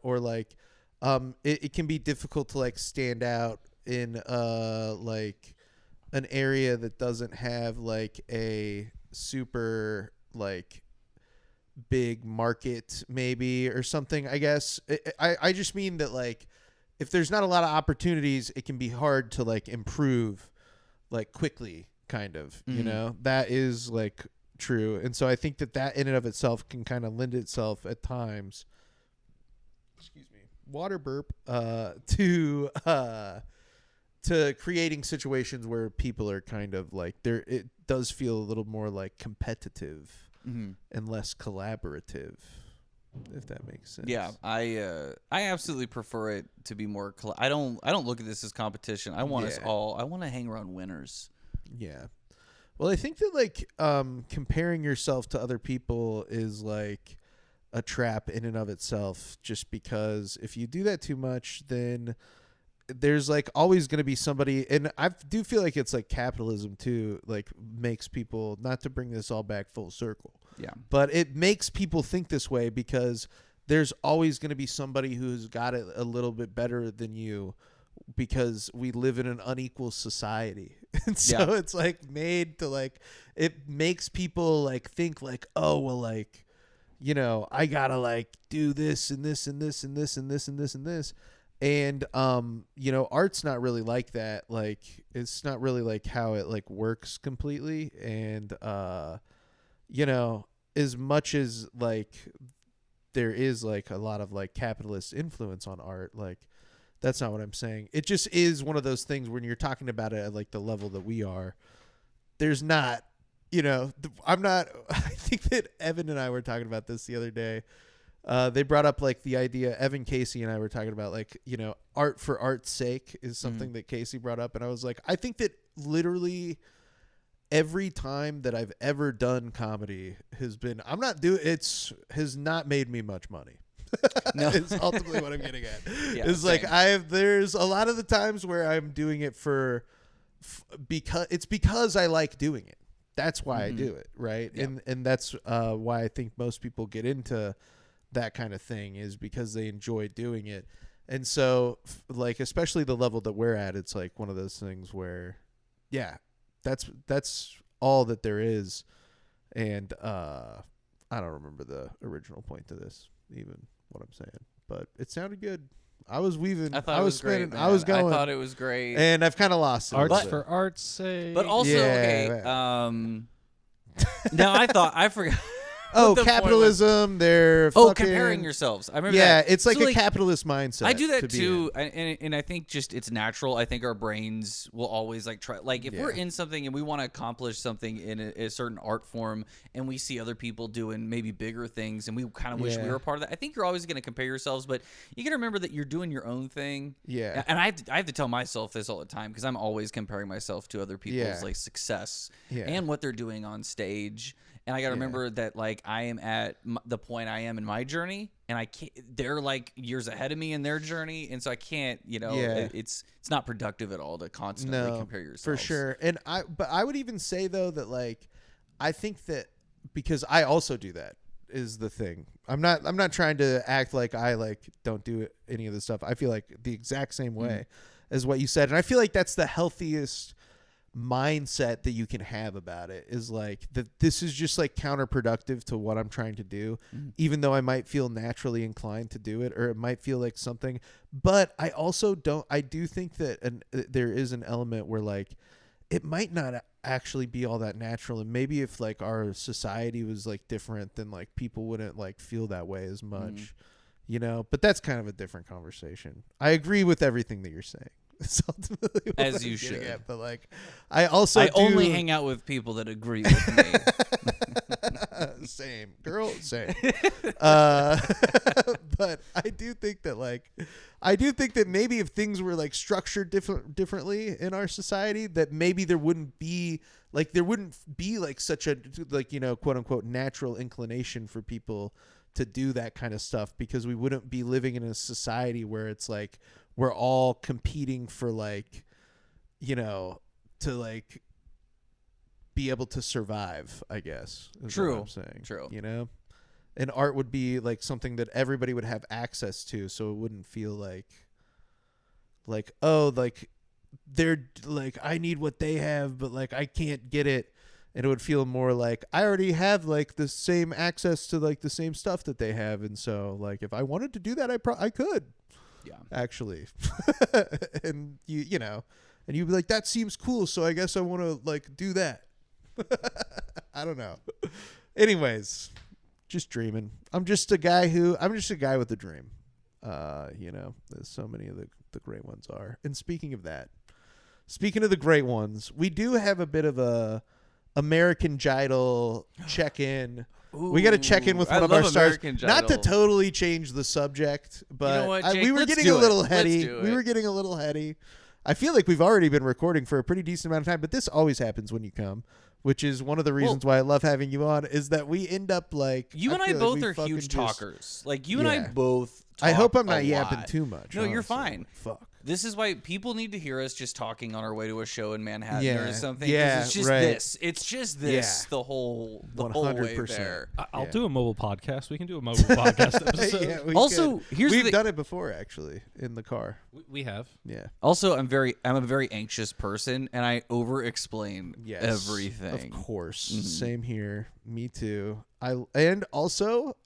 or like it can be difficult to like stand out in like an area that doesn't have like a super like big market maybe or something. I guess I just mean that like if there's not a lot of opportunities, it can be hard to like improve like quickly kind of, that is like true. And so I think that in and of itself can kind of lend itself at times, water burp, to creating situations where people are kind of like it does feel a little more like competitive and less collaborative, if that makes sense. Yeah, I absolutely prefer it to be more. I don't look at this as competition. I want us all. I want to hang around winners. Yeah. Well, I think that like comparing yourself to other people is like a trap in and of itself, just because if you do that too much, then there's like always going to be somebody, and I do feel like it's like capitalism too, like makes people, not to bring this all back full circle. Yeah. But it makes people think this way because there's always going to be somebody who's got it a little bit better than you, because we live in an unequal society. And so it's like made to like, it makes people like think like, oh, well, like, you know, I gotta like do this and this and this and this and this and this and this. And, you know, art's not really like that. Like, it's not really like how it like works completely. And, you know, as much as like there is like a lot of like capitalist influence on art, like that's not what I'm saying. It just is one of those things when you're talking about it at like the level that we are, there's not, you know, I'm not, I think that Evan and I were talking about this the other day. They brought up like the idea, Evan, Casey and I were talking about like, you know, art for art's sake is something that Casey brought up. And I was like, I think that literally every time that I've ever done comedy has been, has not made me much money. No, it's ultimately what I'm getting at. Yeah, it's like there's a lot of the times where I'm doing it because I like doing it. That's why I do it. Right. Yeah. And that's why I think most people get into that kind of thing, is because they enjoy doing it. And so like, especially the level that we're at, it's like one of those things where, yeah, that's all that there is. And I don't remember the original point to this, even what I'm saying, but it sounded good. I was weaving. I was spinning. Great, I was going. I thought it was great, and I've kind of lost it. Arts for art's sake. But also, okay. No, I forgot. Oh, capitalism. They're comparing yourselves. I remember. Yeah, that. it's like a capitalist mindset. I do that too, and I think just it's natural. I think our brains will always like try. Like if we're in something and we want to accomplish something in a certain art form, and we see other people doing maybe bigger things, and we kind of wish we were a part of that. I think you're always going to compare yourselves, but you got to remember that you're doing your own thing. Yeah. And I have to tell myself this all the time, because I'm always comparing myself to other people's like success and what they're doing on stage. And I got to remember that, like, I am at the point I am in my journey, and I can't, they're like years ahead of me in their journey. And so I can't, you know, it's not productive at all to constantly compare yourself. For sure. And but I would even say though, that like, I think that because I also do that is the thing. I'm not trying to act like I like don't do any of this stuff. I feel like the exact same way as what you said. And I feel like that's the healthiest mindset that you can have about it, is like that this is just like counterproductive to what I'm trying to do, even though I might feel naturally inclined to do it, or it might feel like something. But I also I do think that there is an element where like it might not actually be all that natural, and maybe if like our society was like different, then like people wouldn't like feel that way as much, you know. But that's kind of a different conversation. I agree with everything that you're saying. It's ultimately what as I'm you should. at, but like, I only hang out with people that agree with me. Same, girl, same. But I do think that maybe if things were like structured differently in our society, that maybe there wouldn't be like such a like, you know, quote unquote natural inclination for people to do that kind of stuff, because we wouldn't be living in a society where it's like we're all competing for like, you know, to like be able to survive, I guess. True. What I'm saying. True. You know, and art would be like something that everybody would have access to, so it wouldn't feel like oh, like they're like I need what they have, but like I can't get it. And it would feel more like I already have like the same access to like the same stuff that they have, and so like if I wanted to do that, I could. Yeah, actually. And you know, and you'd be like, that seems cool, so I guess I want to like do that. I don't know. Anyways, just dreaming. I'm just a guy with a dream. You know, as so many of the great ones are. And speaking of the great ones, we do have a bit of a American Idol check-in. We got to check in with one of love our stars. American Not to Idol. totally change the subject, but You know what, Jake? we were Let's getting do a it. little Let's heady. do We it. were getting a little heady. I feel like we've already been recording for a pretty decent amount of time, but this always happens when you come, which is one of the reasons why I love having you on, is that we end up like... You and I feel like both we are fucking huge just- talkers. Like, you and I Yeah. both talk I hope I'm a not yapping lot. too much. No, you're honestly. fine. Fuck. This is why people need to hear us just talking on our way to a show in Manhattan Yeah. or something. 'cause Yeah, it's just right. this. It's just this Yeah. the whole way 100%. there. I'll Yeah. do a mobile podcast. We can do a mobile podcast episode. Yeah, we Also, could. here's the we've thing- done it before actually in the car. We have. Yeah. Also, I'm a very anxious person, and I over-explain Yes. everything. Of course. Mhm. Same here. Me too. And also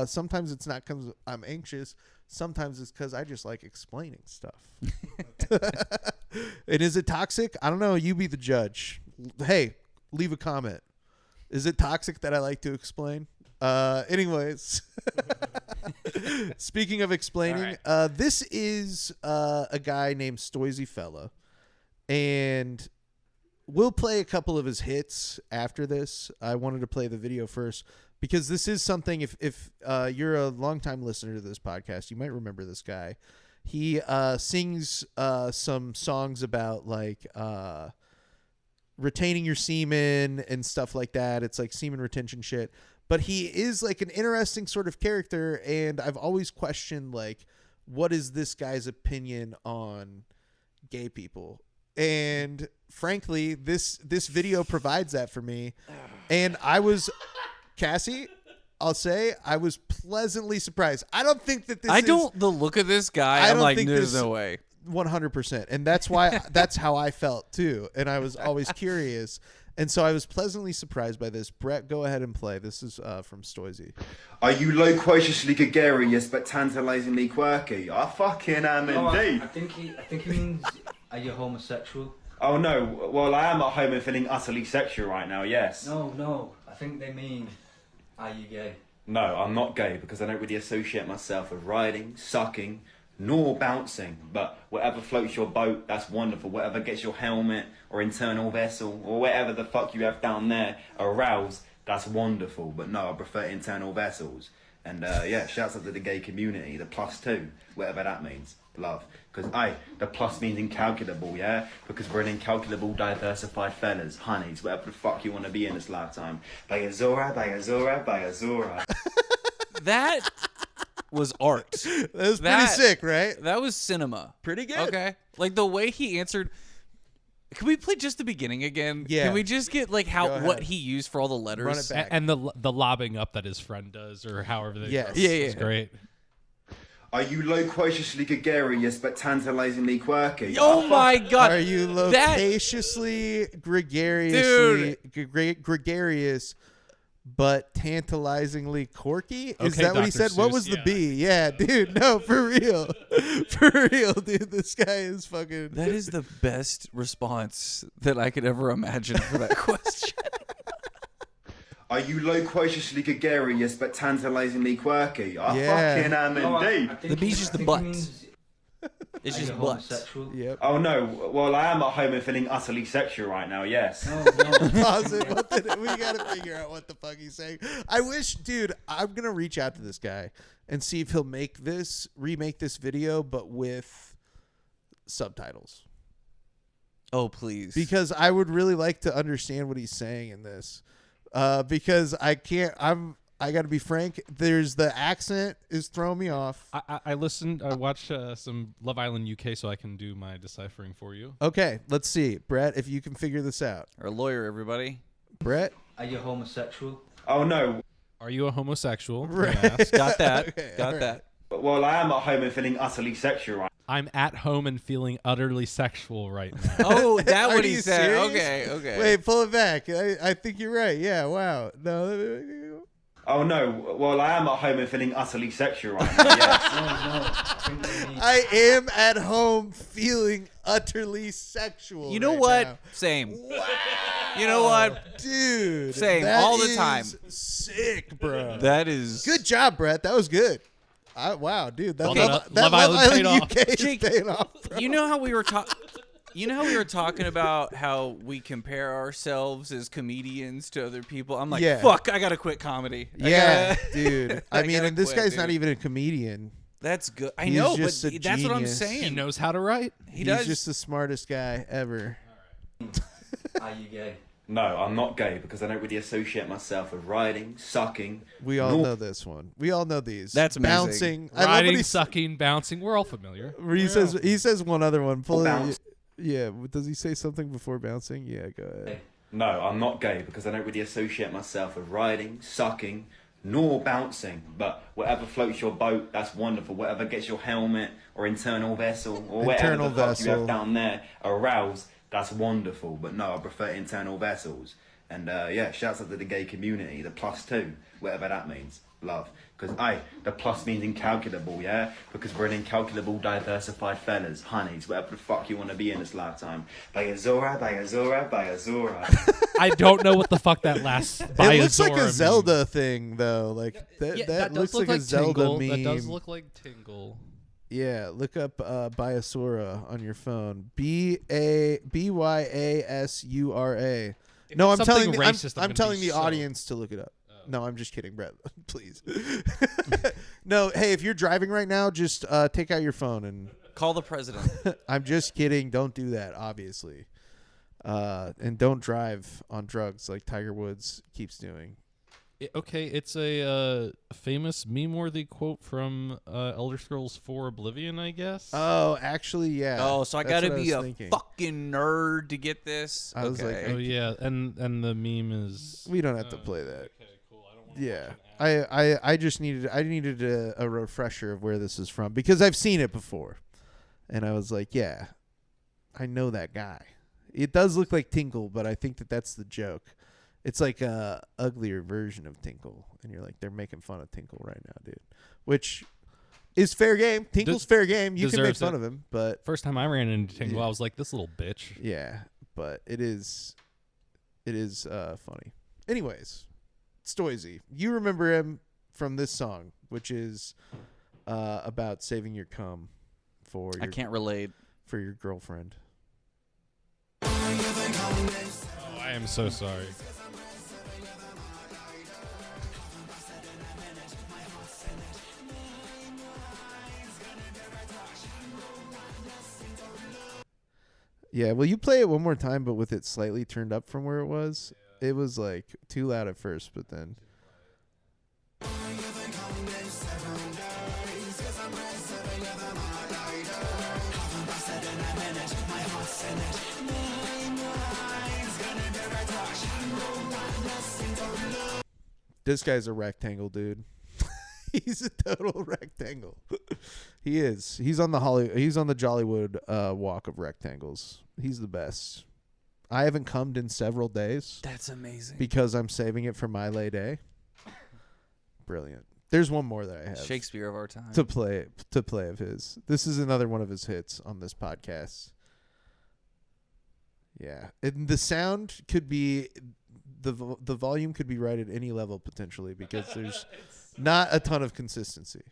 sometimes it's not because I'm anxious. Sometimes it's because I just like explaining stuff. And is it toxic? I don't know. You be the judge. Hey, leave a comment. Is it toxic that I like to explain? Anyways, speaking of explaining, this is a guy named Stoisy Fella, and we'll play a couple of his hits after this. I wanted to play the video first because this is something, if you're a longtime listener to this podcast, you might remember this guy. He sings some songs about like retaining your semen and stuff like that. It's like semen retention shit. But he is like an interesting sort of character, and I've always questioned like, what is this guy's opinion on gay people? And frankly, this video provides that for me. And I was, Cassie, I'll say I was pleasantly surprised. I don't think that this the look of this guy, I I'm don't like, think there's this- no way. 100%. And that's why, that's how I felt too. And I was always curious. And so I was pleasantly surprised by this. Brett, go ahead and play. This is from Stoisy. Are you loquaciously gregarious but tantalizingly quirky? I fucking am indeed. I think he means, are you homosexual? Oh no, well I am at home and feeling utterly sexual right now, yes. No, I think they mean, are you gay? No, I'm not gay because I don't really associate myself with riding, sucking, nor bouncing. But whatever floats your boat, that's wonderful. Whatever gets your helmet or internal vessel or whatever the fuck you have down there aroused, that's wonderful. But no, I prefer internal vessels. And yeah, shouts out to the gay community, the +2, whatever that means. Love. Because the plus means incalculable, yeah? Because we're an incalculable, diversified fellas, honeys, whatever the fuck you want to be in this lifetime. Bayazora, Bayazora, Bayazora. That was art. That was pretty sick, right? That was cinema. Pretty good. Okay. Like the way he answered. Can we play just the beginning again? Yeah. Can we just get like Go ahead. what he used for all the letters? Run it back. And the lobbing up that his friend does, or however they Yes. do it. Yeah, It's yeah. great. Are you loquaciously gregarious but tantalizingly quirky? Oh my god. Are you That- loquaciously, gregarious, but tantalizingly quirky? Is Okay, that what he Dr. said? What Seuss, was the yeah. B? Yeah, dude, no, for real. For real, dude. This guy is fucking... That is the best response that I could ever imagine for that question. Are you loquaciously gregarious but tantalizingly quirky? I Yeah. fucking am indeed. The B's just the butt. It's Are just you butt. homosexual? Yep. Oh no, well I am at home and feeling utterly sexual right now, yes. No. Pause it. We gotta figure out what the fuck he's saying. I wish, dude, I'm gonna reach out to this guy and see if he'll remake this video, but with subtitles. Oh please. Because I would really like to understand what he's saying in this. Because I can't. I got to be frank. There's the accent is throwing me off. I watched some Love Island UK so I can do my deciphering for you. Okay, let's see, Brett, if you can figure this out. Our lawyer, everybody. Brett, Are you homosexual? Oh no, Are you a homosexual? Right. Yes. Got that. Okay, Got all right. that. well I am at home and feeling utterly sexual right I'm at home and feeling utterly sexual right now. Oh, that Are what he you said. serious? Okay. wait, pull it back. I think you're right. Yeah, wow. No. Oh no, well I am at home and feeling utterly sexual right now, yes. No. I think they mean, I am at home feeling utterly sexual. You know right what? now. Same. Wow. You know what? Dude. Same, that all the is time. Sick, bro. That is Good job, Brett. That was good. Wow, dude. That Well, Love Love Island paid off. UK is Jake, paying off, bro. You know how we were talking. You know how we were talking about how we compare ourselves as comedians to other people? I'm like, Yeah. fuck, I gotta quit comedy. Dude. I mean, and this guy's not even a comedian. That's good. I He's know, but just a that's what I'm genius. saying. He knows how to write. He's just the smartest guy ever. Are you gay? No, I'm not gay because I don't really associate myself with riding, sucking. We all know this one. We all know these. That's amazing. Bouncing. I love Riding, when sucking, bouncing. We're all familiar. he says one other one. Bounce. Yeah. Does he say something before bouncing? Yeah, go ahead. No, I'm not gay because I don't really associate myself with riding, sucking, nor bouncing. But whatever floats your boat, that's wonderful. Whatever gets your helmet or internal vessel or whatever the fuck you have down there aroused, that's wonderful. But no, I prefer internal vessels. And yeah, shouts out to the gay community, the +2, whatever that means. Love. Because the plus means incalculable, yeah? Because we're an incalculable, diversified fellas, honeys, whatever the fuck you want to be in this lifetime. Bayazora, Bayazora, Bayazora. I don't know what the fuck that last It looks like a means. Zelda thing, though. Like that looks like a Zelda Tingle. meme. That does look like Tingle. Yeah, look up Bayasura on your phone. Byasura. No, I'm telling the audience to look it up. No, I'm just kidding, Brett. Please. No, hey, if you're driving right now, just take out your phone and call the president. I'm just kidding. Don't do that, obviously. And don't drive on drugs like Tiger Woods keeps doing. Okay, it's a famous meme-worthy quote from Elder Scrolls 4 Oblivion, I guess. Oh, actually, yeah. Oh, so I That's gotta what be I was a thinking. fucking nerd to get this. I was like, Oh yeah, and the meme is. We don't have to play that. Okay, cool. I don't want Yeah, I just needed a refresher of where this is from because I've seen it before, and I was like, yeah, I know that guy. It does look like Tinkle, but I think that's the joke. It's like a uglier version of Tinkle, and you're like, they're making fun of Tinkle right now, dude. Which is fair game. Tinkle's fair game. You can make fun of him, but first time I ran into Tinkle, I was like, this little bitch. Yeah, but it is funny. Anyways, Stoisy, you remember him from this song, which is about saving your cum for your, I can't relate. For your girlfriend. Oh, I am so sorry. Yeah, will you play it one more time, but with it slightly turned up from where it was? Yeah. It was like too loud at first, but then. This guy's a rectangle, dude. He's a total rectangle. He is. He's on the Jollywood walk of rectangles. He's the best. I haven't cummed in several days. That's amazing. Because I'm saving it for my lay day. Brilliant. There's one more that I have. Shakespeare of our time. To play of his. This is another one of his hits on this podcast. Yeah. And the sound could be the volume could be right at any level potentially because there's not a ton of consistency.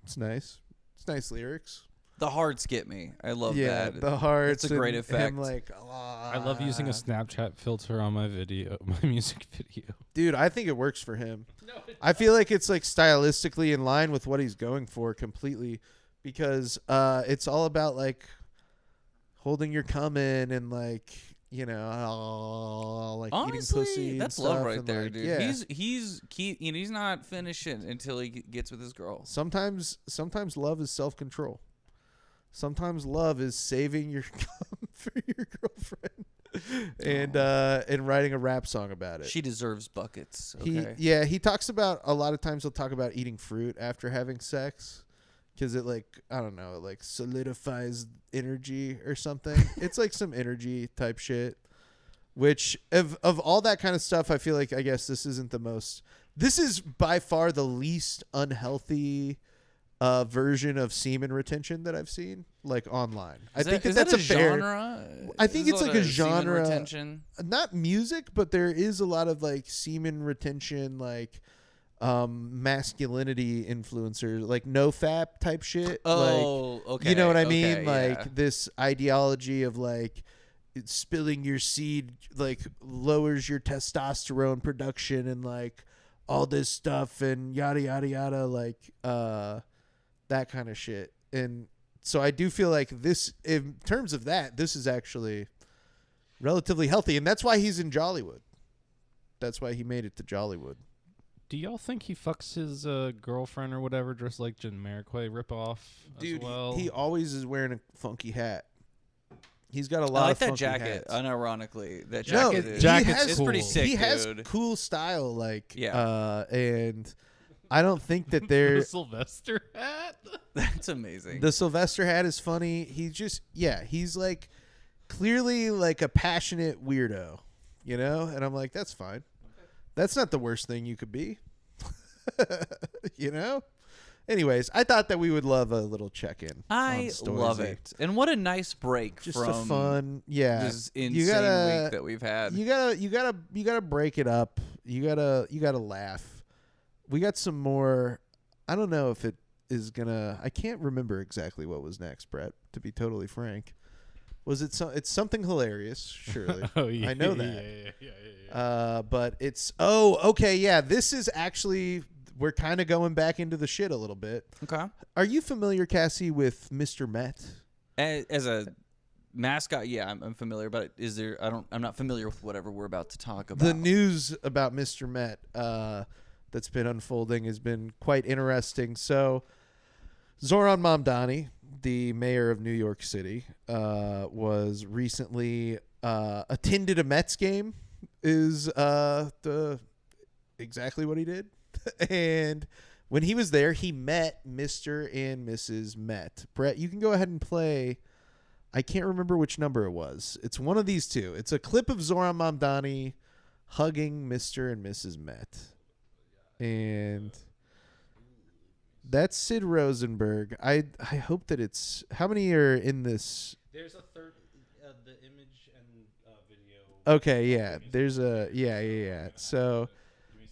It's nice. It's nice lyrics. The hearts get me. I love that. Yeah, the hearts. It's a great effect. Him like, I love using a Snapchat filter on my music video. Dude, I think it works for him. No, I feel like it's like stylistically in line with what he's going for completely because it's all about like holding your cum in and like, you know, like honestly, eating pussy and that's stuff love right and there, like, dude. Yeah. He's not finishing until he gets with his girl. Sometimes love is self-control. Sometimes love is saving your cum for your girlfriend and writing a rap song about it. She deserves buckets. Okay. He talks about a lot of times he'll talk about eating fruit after having sex because it like, I don't know, it like solidifies energy or something. It's like some energy type shit, which of all that kind of stuff, I feel like, I guess this is by far the least unhealthy version of semen retention that I've seen, like online. Is I think that, that's a fair genre. I think it's like a semen genre, retention? not music, but there is a lot of like semen retention, like masculinity influencers, like no fap type shit. Oh, like, okay. You know what I mean? Okay, like this ideology of like spilling your seed like lowers your testosterone production and like all this stuff and yada yada yada, like that kind of shit. And so I do feel like this, in terms of that, this is actually relatively healthy, and that's why he's in Jollywood. That's why he made it to Jollywood. Do y'all think he fucks his girlfriend or whatever dressed like Jamiroquai ripoff? Dude, as well? he always is wearing a funky hat. He's got a lot I like of that funky jacket. hats. Unironically, that No, jacket. jacket's it's pretty cool. sick. He has dude. cool style, like Yeah. and I don't think that the they're Sylvester hat. That's amazing. the Sylvester hat is funny. He just he's like clearly like a passionate weirdo, you know? And I'm like, that's fine. That's not the worst thing you could be. You know? Anyways, I thought that we would love a little check-in. I love it. And what a nice break Just from a fun, this insane week that we've had. You gotta break it up. You gotta laugh. We got some more. I don't know if it is gonna. I can't remember exactly what was next, Brett. To be totally frank, was it? It's something hilarious. Surely. Oh yeah, I know that. Yeah. But it's. Oh, okay. Yeah, this is actually. We're kind of going back into the shit a little bit. Okay. Are you familiar, Cassie, with Mr. Met? As a mascot, yeah, I'm familiar. But is there? I'm not familiar with whatever we're about to talk about. The news about Mr. Met that's been unfolding has been quite interesting. So, Zohran Mamdani, the mayor of New York City, was recently attended a Mets game. Is exactly what he did. And when he was there, he met Mr. and Mrs. Met. Brett, you can go ahead and play. I can't remember which number it was. It's one of these two. It's a clip of Zohran Mamdani hugging Mr. and Mrs. Met. And that's Sid Rosenberg. I hope that it's... How many are in this? There's a third, the image and video. Okay, yeah. There's a... Yeah. So...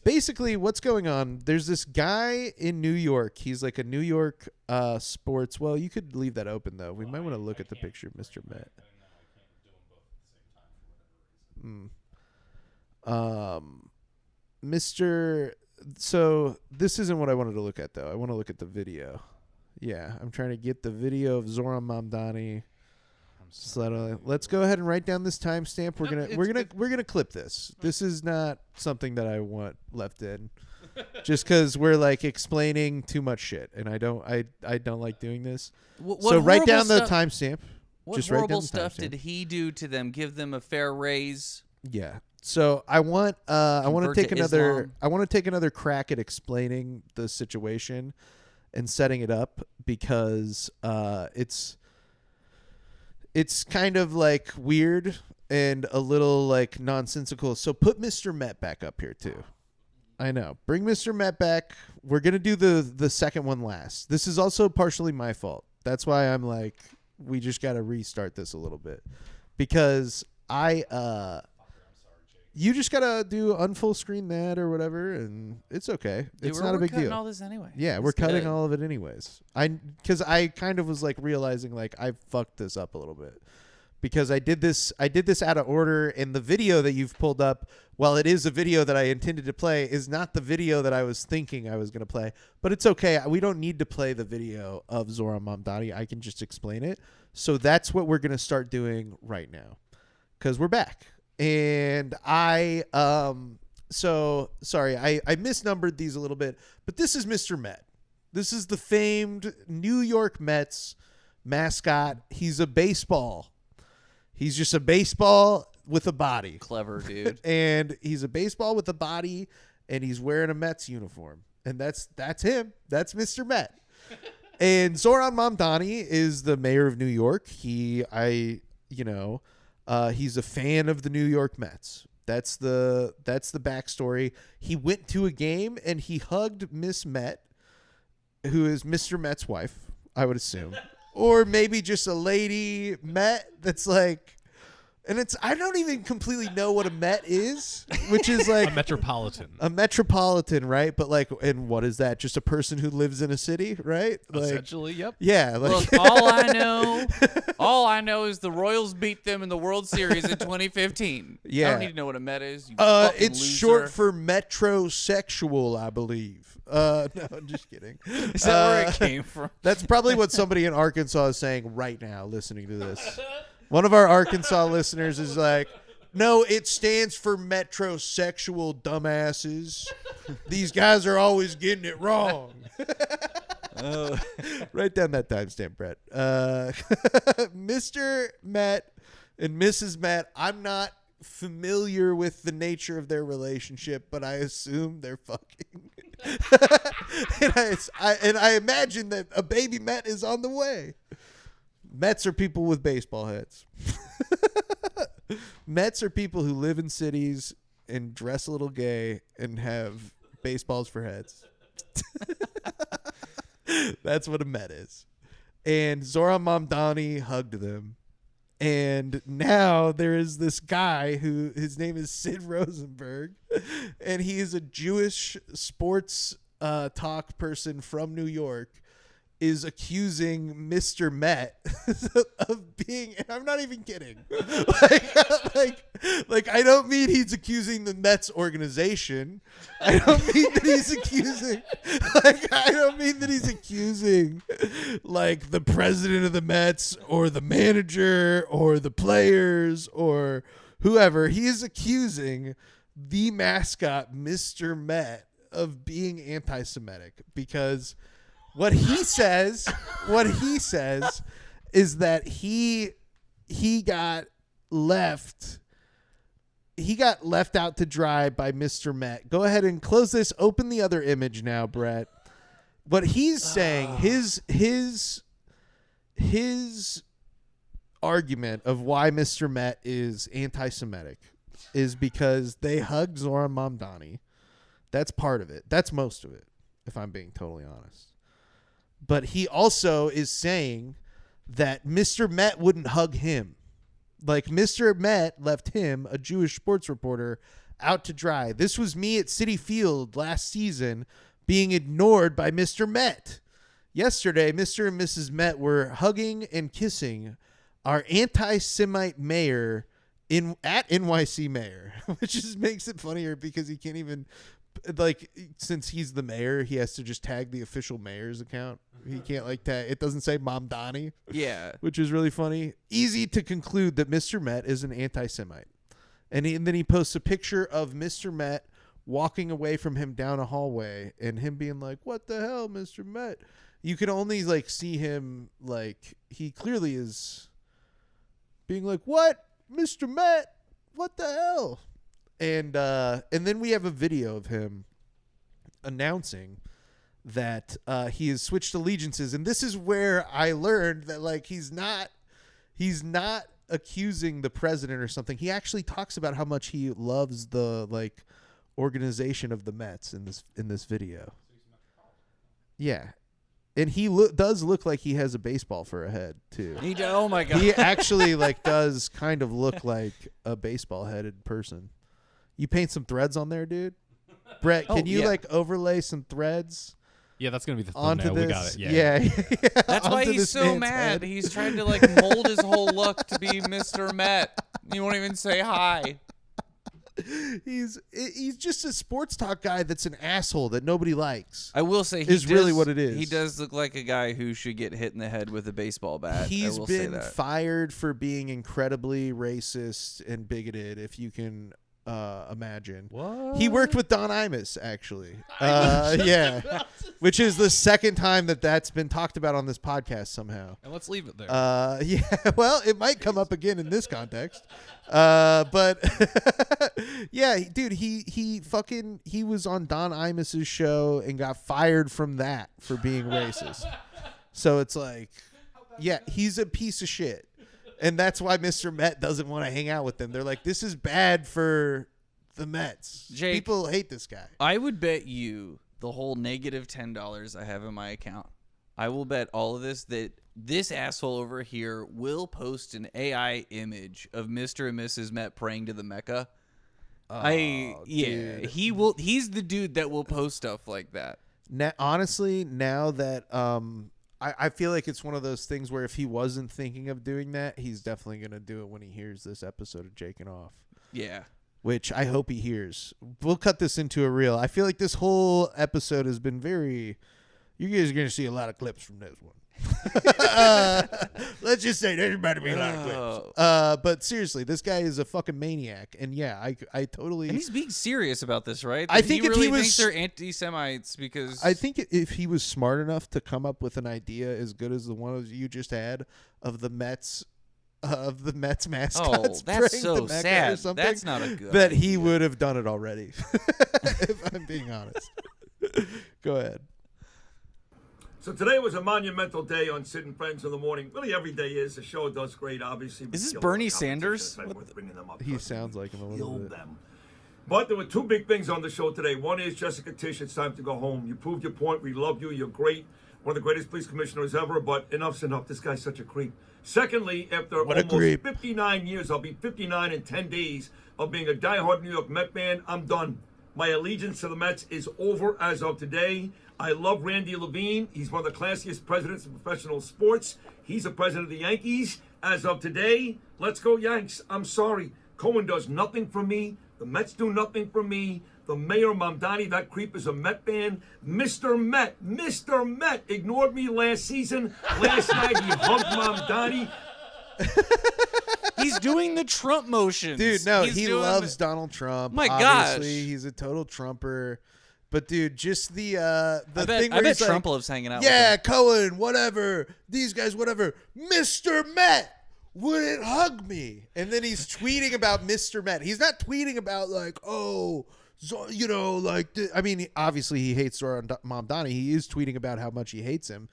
Basically, what's going on, there's this guy in New York. He's like a New York sports... Well, you could leave that open, though. We might want to look at the picture of Mr. Met. So, this isn't what I wanted to look at, though. I want to look at the video. Yeah, I'm trying to get the video of Zohran Mamdani. So let's go ahead and write down this timestamp. We're gonna clip this. This is not something that I want left in, just because we're like explaining too much shit, and I don't like doing this. So write down the timestamp. What horrible stuff did he do to them? Give them a fair raise? Yeah. So I want to take Islam. another crack at explaining the situation and setting it up, because it's kind of like weird and a little like nonsensical. So put Mr. Met back up here too. I know. Bring Mr. Met back. We're going to do the second one last. This is also partially my fault. That's why I'm like, we just got to restart this a little bit, because you just got to do unfull screen that or whatever, and it's okay. It's not a big deal. We're cutting all this anyway. Yeah, we're cutting all of it anyways. Because I kind of was like realizing like I fucked this up a little bit, because I did this out of order, and the video that you've pulled up, while it is a video that I intended to play, is not the video that I was thinking I was going to play. But it's okay. We don't need to play the video of Zohran Mamdani. I can just explain it. So that's what we're going to start doing right now, because we're back. And I misnumbered these a little bit, but this is Mr. Met. This is the famed New York Mets mascot. He's a baseball. He's just a baseball with a body. Clever, dude. And he's a baseball with a body, and he's wearing a Mets uniform. And that's him. That's Mr. Met. And Zohran Mamdani is the mayor of New York. He's a fan of the New York Mets. That's the backstory. He went to a game and he hugged Miss Met, who is Mr. Met's wife, I would assume, or maybe just a lady Met that's like. And I don't even completely know what a Met is, which is like a metropolitan. A metropolitan, right? But like, and what is that? Just a person who lives in a city, right? Like, essentially, yep. Yeah. Like, Look, all I know is the Royals beat them in the World Series in 2015. Yeah. I don't need to know what a Met is. You fucking it's loser. short for metrosexual, I believe. No, I'm just kidding. Is that where it came from? That's probably what somebody in Arkansas is saying right now, listening to this. One of our Arkansas listeners is like, no, it stands for metrosexual, dumbasses. These guys are always getting it wrong. Write down that timestamp, Brett. Mr. Met and Mrs. Met, I'm not familiar with the nature of their relationship, but I assume they're fucking. and I imagine that a baby Met is on the way. Mets are people with baseball heads. Mets are people who live in cities and dress a little gay and have baseballs for heads. That's what a Met is. And Zohran Mamdani hugged them. And now there is this guy who his name is Sid Rosenberg. And he is a Jewish sports talk person from New York. Is accusing Mr. Met of being, and I'm not even kidding. Like I don't mean he's accusing the Mets organization. I don't mean that he's accusing, like the president of the Mets or the manager or the players or whoever. He is accusing the mascot, Mr. Met, of being anti-Semitic because. What he says is that he got left out to dry by Mr. Met. Go ahead and close this. Open the other image now, Brett. What he's saying, his argument of why Mr. Met is anti-Semitic is because they hugged Zohran Mamdani. That's part of it. That's most of it, if I'm being totally honest. But he also is saying that Mr. Met wouldn't hug him. Like Mr. Met left him, a Jewish sports reporter, out to dry. This was me at Citi Field last season being ignored by Mr. Met. Yesterday, Mr. and Mrs. Met were hugging and kissing our anti-Semite mayor at NYC mayor, which just makes it funnier because he can't even... Like, since he's the mayor, he has to just tag the official mayor's account. He can't like tag. It doesn't say Mamdani. Yeah, which is really funny. Easy to conclude that Mr. Met is an anti-Semite, and then he posts a picture of Mr. Met walking away from him down a hallway, and him being like, "What the hell, Mr. Met?" You can only like see him like he clearly is being like, "What, Mr. Met? What the hell?" And then we have a video of him announcing that he has switched allegiances, and this is where I learned that like he's not accusing the president or something. He actually talks about how much he loves the like organization of the Mets in this video. Yeah. And he does look like he has a baseball for a head too. Oh my god. He actually like does kind of look like a baseball headed person. You paint some threads on there, dude. Brett, can you like overlay some threads? Yeah, that's gonna be the onto thumbnail. this? We got it. Yeah. That's why he's so mad. He's trying to like mold his whole look to be Mr. Met. You won't even say hi. He's just a sports talk guy that's an asshole that nobody likes. I will say really what it is. He does look like a guy who should get hit in the head with a baseball bat. He's been fired for being incredibly racist and bigoted, if you can imagine. What? He worked with Don Imus, actually. Yeah. Which is the second time that's been talked about on this podcast somehow. And let's leave it there. Yeah, well, it might come up again in this context. But yeah, dude, he was on Don Imus's show and got fired from that for being racist. So it's like, yeah, he's a piece of shit. And that's why Mr. Met doesn't want to hang out with them. They're like, this is bad for the Mets. Jake, people hate this guy. I would bet you the whole negative $10 I have in my account, I will bet all of this that this asshole over here will post an AI image of Mr. and Mrs. Met praying to the Mecca. Dude. He will. He's the dude that will post stuff like that. Now, honestly, now that I feel like it's one of those things where if he wasn't thinking of doing that, he's definitely gonna do it when he hears this episode of Jakin Off. Yeah. Which I hope he hears. We'll cut this into a reel. I feel like this whole episode has been very. You guys are gonna see a lot of clips from this one. Let's just say there's about to be a lot of clips. But seriously, this guy is a fucking maniac, and yeah, I totally. And he's being serious about this, right? I think he if really he was, thinks they're anti-Semites because I think if he was smart enough to come up with an idea as good as the one you just had of the Mets. Of the Mets mascots, that's so the Mecca sad. Or something, that's not a good. That he would have done it already. If I'm being honest. Go ahead. So today was a monumental day on Sid and Friends in the Morning. Really, every day is. The show does great, obviously. Is this Bernie Sanders? He sounds like him a little bit. But there were two big things on the show today. One is, Jessica Tisch, it's time to go home. You proved your point. We love you. You're great. One of the greatest police commissioners ever. But enough's enough. This guy's such a creep. Secondly, after almost 59 years, I'll be 59 in 10 days of being a diehard New York Met fan, I'm done. My allegiance to the Mets is over as of today. I love Randy Levine. He's one of the classiest presidents of professional sports. He's the president of the Yankees. As of today, let's go Yanks. I'm sorry. Cohen does nothing for me. The Mets do nothing for me. The mayor, Mamdani, that creep is a Met fan. Mr. Met ignored me last season. Last night he hugged Mamdani. He's doing the Trump motions. Dude, no, he loves Donald Trump. My Obviously, gosh. he's a total Trumper. But dude, just the thing I where bet he's Trump like, loves hanging out yeah, with him. Cohen, whatever. These guys, whatever. Mr. Met wouldn't hug me. And then he's tweeting about Mr. Met. He's not tweeting about like, oh, you know, like, I mean, obviously he hates Zohran Mamdani. He is tweeting about how much he hates him.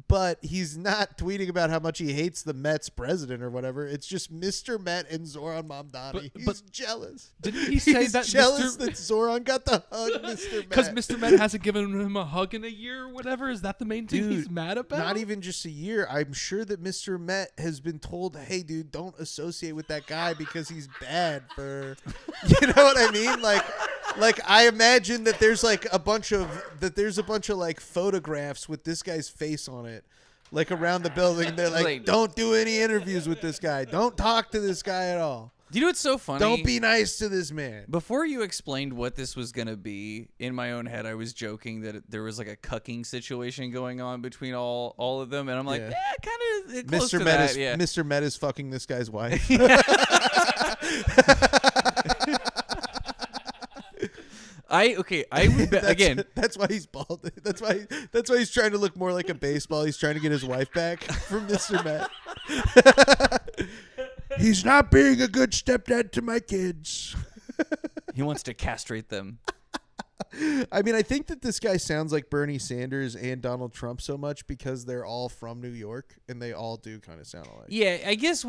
But he's not tweeting about how much he hates the Mets president or whatever. It's just Mr. Met and Zohran Mamdani. He's jealous. Didn't he say He's that jealous that Zohran got to hug Mr. Met? Because Mr. Met hasn't given him a hug in a year or whatever? Is that the main thing he's mad about? Not even just a year. I'm sure that Mr. Met has been told, hey, dude, don't associate with that guy because he's bad for... You know what I mean? Like I imagine that there's a bunch of like photographs with this guy's face on it, like around the building. They're like, don't do any interviews with this guy. Don't talk to this guy at all. Do you know what's so funny? Don't be nice to this man. Before you explained what this was going to be, in my own head, I was joking that there was like a cucking situation going on between all of them. And I'm like, kind of close to that. Mr. Met is fucking this guy's wife. I would bet again. That's why he's bald. That's why he's trying to look more like a baseball. He's trying to get his wife back from Mr. Met. He's not being a good stepdad to my kids. He wants to castrate them. I mean, I think that this guy sounds like Bernie Sanders and Donald Trump so much because they're all from New York and they all do kind of sound alike. Yeah, I guess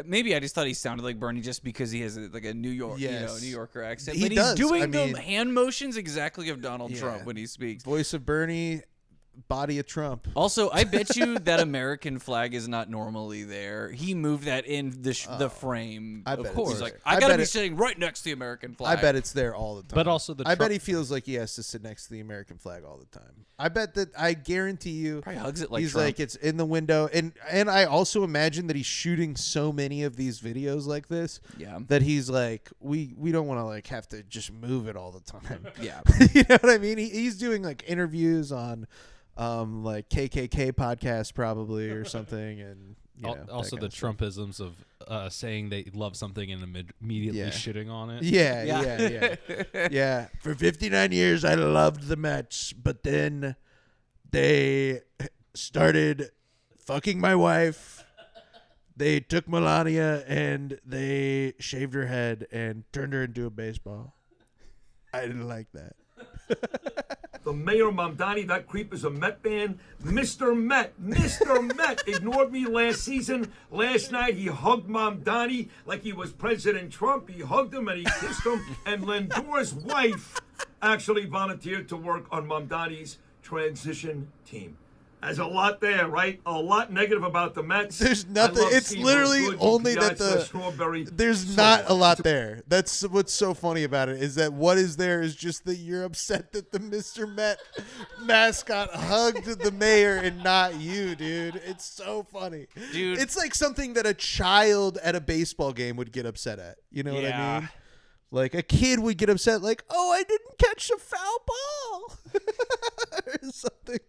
maybe I just thought he sounded like Bernie just because he has like a New York, New Yorker accent. He but does. He's doing the hand motions exactly of Donald Yeah. Trump when he speaks. Voice of Bernie, body of Trump. Also, I bet you that American flag is not normally there. He moved that in the frame. Of course. He's like, I got to be sitting right next to the American flag. I bet it's there all the time. But also I bet he feels like he has to sit next to the American flag all the time. I guarantee you probably hugs it like he's Trump. like it's in the window. And I also imagine that he's shooting so many of these videos like this that he's like, we don't want to like have to just move it all the time. Yeah. You know what I mean? He's doing like interviews on like KKK podcast probably or something, and also the Trumpisms of saying they love something and immediately shitting on it. Yeah. For 59 years I loved the Mets, but then they started fucking my wife. They took Melania and they shaved her head and turned her into a baseball. I didn't like that. The mayor, Mamdani, that creep is a Met fan. Mr. Met ignored me last season. Last night he hugged Mamdani like he was President Trump. He hugged him and he kissed him. And Lindor's wife, actually volunteered to work on Mamdani's transition team. There's a lot there, right? A lot negative about the Mets. There's nothing. It's literally only that there's not a lot there. That's what's so funny about it, is that what is there is just that you're upset that the Mr. Met mascot hugged the mayor and not you, dude. It's so funny. Dude. It's like something that a child at a baseball game would get upset at. You know what I mean? Like a kid would get upset like, oh, I didn't catch a foul ball. Or something.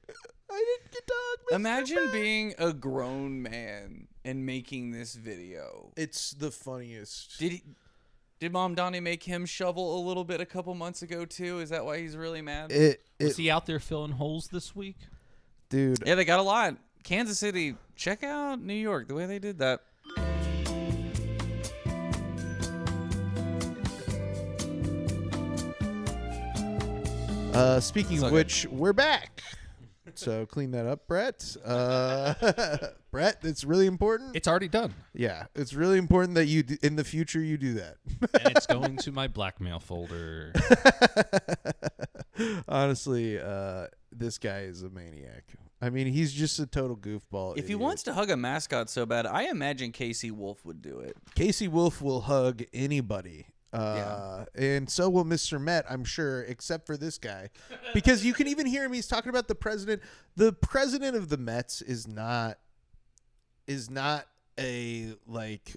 I didn't get to hug Mr. Imagine Met. being a grown man and making this video. It's the funniest. Did Mamdani make him shovel a little bit a couple months ago too? Is that why he's really mad? Was he out there filling holes this week? Dude. Yeah, they got a lot. Kansas City, check out New York, the way they did that. Speaking of which, we're back. So clean that up, Brett. Brett, it's really important. It's already done. Yeah, it's really important that you in the future you do that. And it's going to my blackmail folder. Honestly, this guy is a maniac. I mean, he's just a total goofball. If he idiot. wants to hug a mascot so bad, I imagine Casey Wolf would do it. Casey Wolf will hug anybody. And so will Mr. Met, I'm sure, except for this guy, because you can even hear him. He's talking about the president. The president of the Mets is not a like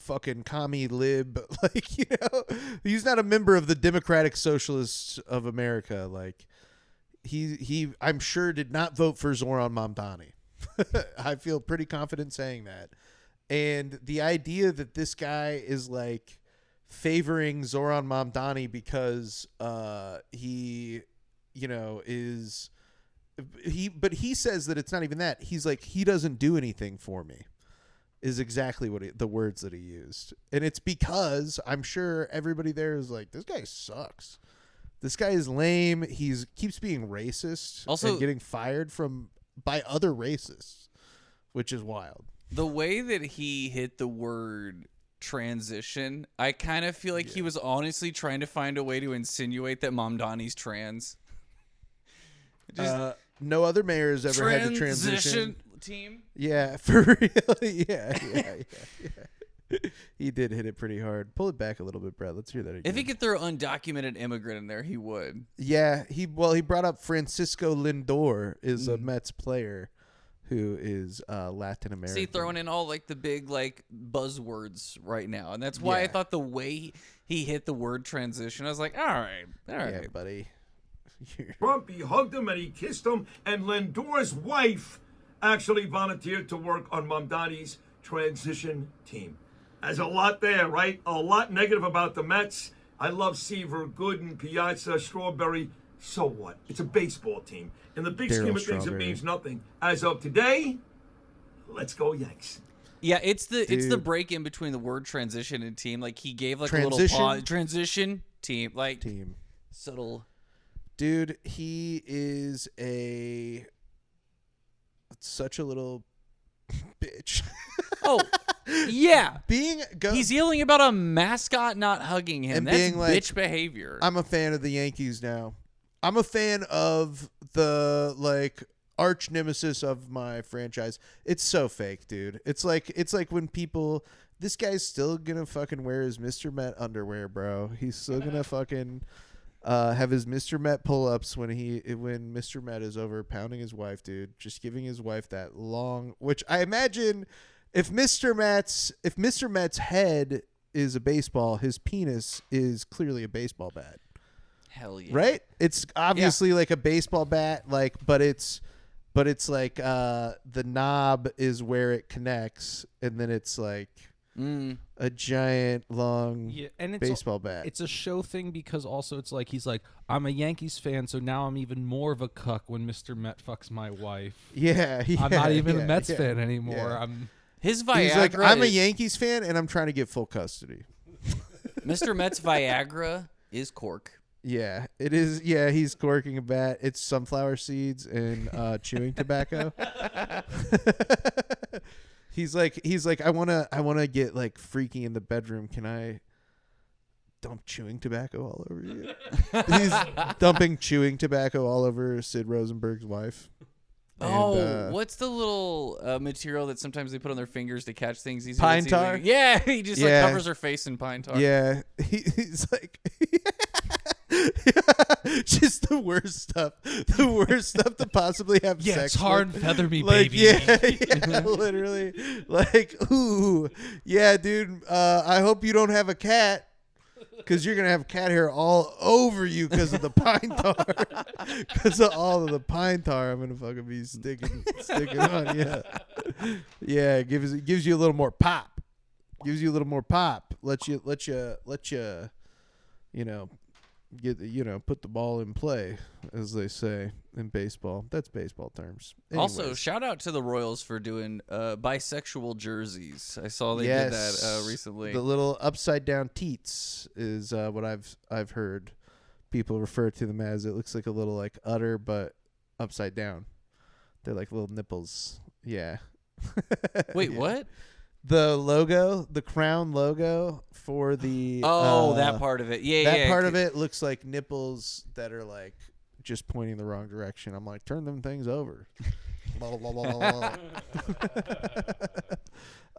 fucking commie lib, like, you know, he's not a member of the Democratic Socialists of America. Like he I'm sure did not vote for Zohran Mamdani. I feel pretty confident saying that. And the idea that this guy is like favoring Zohran Mamdani because he, you know, but he says that it's not even that. He's like, he doesn't do anything for me, is exactly what the words that he used. And it's because I'm sure everybody there is like, this guy sucks. This guy is lame. He's keeps being racist, also and getting fired by other racists, which is wild. The way that he hit the word transition, I kind of feel like he was honestly trying to find a way to insinuate that Mamdani's trans. No other mayor has ever had to transition team. Yeah, for real. Yeah. He did hit it pretty hard. Pull it back a little bit, Brad. Let's hear that again. If he could throw undocumented immigrant in there, he would. Yeah, he brought up Francisco Lindor is a Mets player who is Latin American. See, throwing in all like the big like buzzwords right now, and that's why I thought the way he hit the word transition, I was like, all right, yeah, buddy. Trump, he hugged him and he kissed him, and Lindor's wife actually volunteered to work on Mamdani's transition team. There's a lot there, right? A lot negative about the Mets. I love Seaver, Gooden, Piazza, Strawberry. So what? It's a baseball team. In the big scheme of things, it means nothing. As of today, let's go Yanks. Yeah, it's the break in between the word transition and team. Like he gave like a little pause. Transition team, like team. Subtle. Dude, he is such a little bitch. Oh, yeah. He's yelling about a mascot not hugging him. And that's being like, bitch behavior. I'm a fan of the Yankees now. I'm a fan of the like arch nemesis of my franchise. It's so fake, dude. It's like when people, this guy's still gonna fucking wear his Mr. Met underwear, bro. He's still gonna fucking have his Mr. Met pull-ups when Mr. Met is over pounding his wife, dude. Just giving his wife that long, which I imagine if Mr. Met's head is a baseball, his penis is clearly a baseball bat. Hell yeah. Right? It's obviously like a baseball bat, like, but it's like the knob is where it connects, and then it's like a giant long baseball bat. It's a show thing because also it's like he's like, I'm a Yankees fan, so now I'm even more of a cuck when Mr. Met fucks my wife. Yeah, I'm not even a Mets fan anymore. Yeah. His Viagra. He's like, I'm a Yankees fan, and I'm trying to get full custody. Mr. Met's Viagra is cork. Yeah, it is. Yeah, he's corking a bat. It's sunflower seeds and chewing tobacco. He's like, I wanna get like freaky in the bedroom. Can I dump chewing tobacco all over you. He's dumping chewing tobacco all over Sid Rosenberg's wife. And, what's the little material that sometimes they put on their fingers to catch things? Pine tar? Yeah, he just like covers her face in pine tar. Yeah, he's like, just the worst stuff. The worst stuff to possibly have sex it's hard with. and feather me, like, baby. Yeah, literally. Like, ooh, yeah, dude. I hope you don't have a cat. Because you're going to have cat hair all over you because of the pine tar. Because of all of the pine tar I'm going to fucking be sticking on. Yeah. Yeah, it gives you a little more pop. Gives you a little more pop. Let you put the ball in play, as they say in baseball. That's baseball terms. Anyways. Also, shout out to the Royals for doing bisexual jerseys. I saw they did that recently. The little upside down teats is what I've heard people refer to them as. It looks like a little like udder, but upside down. They're like little nipples. Yeah. Wait, yeah. What? The logo, the crown logo for the that part of it. That part of it looks like nipples that are like just pointing the wrong direction. I'm like, turn them things over. Blah, blah, blah, blah,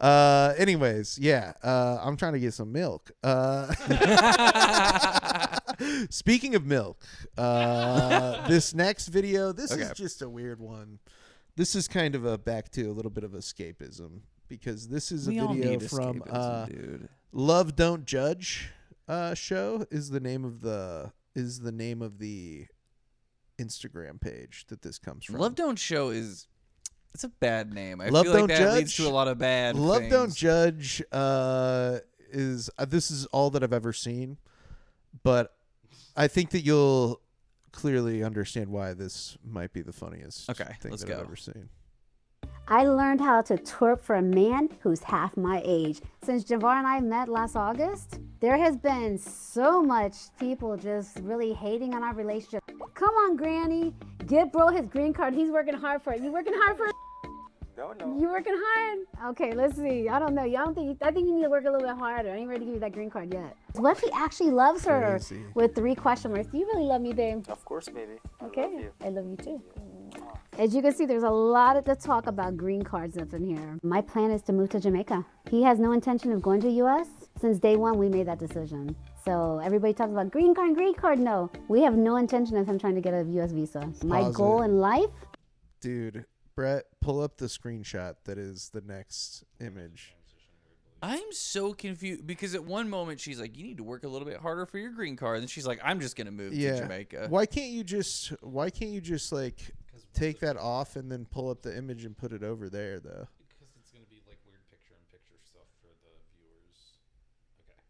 blah. Anyways, yeah. I'm trying to get some milk. Speaking of milk, this next video, this is just a weird one. This is kind of a back to a little bit of escapism. Because this is a video from Love Don't Judge show is the name of the Instagram page that this comes from. Love Don't Show it's a bad name. I Love feel like Don't that Judge leads to a lot of bad Love things. Don't Judge is this is all that I've ever seen, but I think that you'll clearly understand why this might be the funniest thing that I've ever seen. I learned how to twerk for a man who's half my age. Since Javar and I met last August, there has been so much people just really hating on our relationship. Come on, Granny. Get bro his green card. He's working hard for it. You working hard for it? No. You working hard? Okay, let's see. I don't know. I think you need to work a little bit harder. I ain't ready to give you that green card yet. What if he actually loves her with 3 question marks? Do you really love me, babe? Of course, baby. Okay. I love you too. As you can see, there's a lot to talk about green cards up in here. My plan is to move to Jamaica. He has no intention of going to the U.S. Since day one, we made that decision. So everybody talks about green card. No, we have no intention of him trying to get a U.S. visa. My goal in life? Dude, Brett, pull up the screenshot that is the next image. I'm so confused because at one moment she's like, you need to work a little bit harder for your green card. And she's like, I'm just going to move to Jamaica. Why can't you just like take that off and then pull up the image and put it over there, though? Because it's going to be like weird picture-in-picture stuff for the viewers. Okay.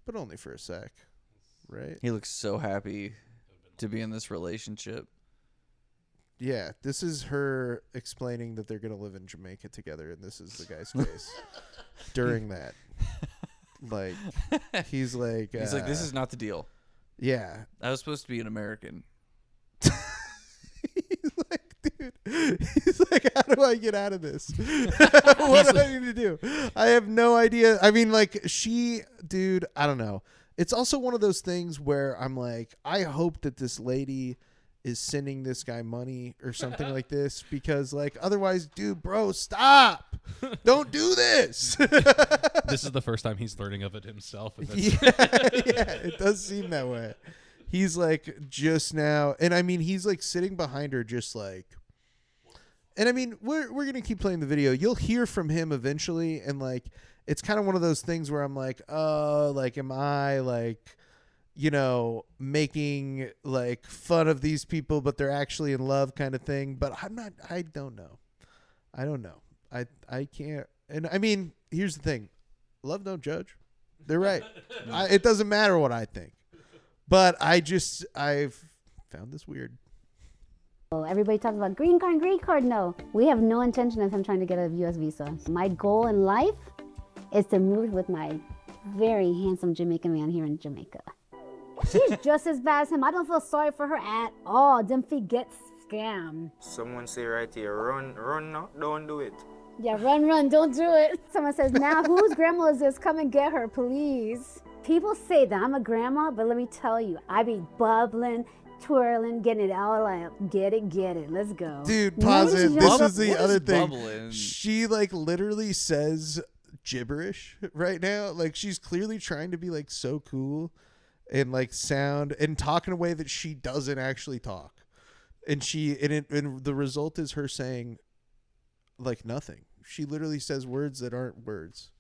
But only for a sec, right? He looks so happy to be in this relationship. Yeah, this is her explaining that they're going to live in Jamaica together, and this is the guy's face during that. Like, he's like, this is not the deal. Yeah. I was supposed to be an American. He's like, how do I get out of this? What do I need to do? I have no idea. I mean, like, dude, I don't know. It's also one of those things where I'm like, I hope that this lady is sending this guy money or something like this, because like otherwise, dude, bro, stop. Don't do this. This is the first time he's learning of it himself. Yeah, it does seem that way. He's like just now, and I mean, he's like sitting behind her just like, and I mean, we're going to keep playing the video. You'll hear from him eventually, and like it's kind of one of those things where I'm like, oh, like am I like, you know, making like fun of these people, but they're actually in love kind of thing. But I don't know. I can't. And I mean, here's the thing. Love don't judge. They're right. It doesn't matter what I think. But I've found this weird. Everybody talks about green card. No, we have no intention of him trying to get a U.S. visa. My goal in life is to move with my very handsome Jamaican man here in Jamaica. She's just as bad as him. I don't feel sorry for her at all. Them feet get scammed. Someone say right here, run now, don't do it. Yeah, run, don't do it. Someone says, now whose grandma is this? Come and get her, please. People say that I'm a grandma, but let me tell you, I be bubbling, twirling, getting it all out. Get it, let's go. Dude, pause it. This is the What other is thing. bubbling? She like literally says gibberish right now. Like she's clearly trying to be like so cool and like sound and talk in a way that she doesn't actually talk. And the result is her saying like nothing. She literally says words that aren't words.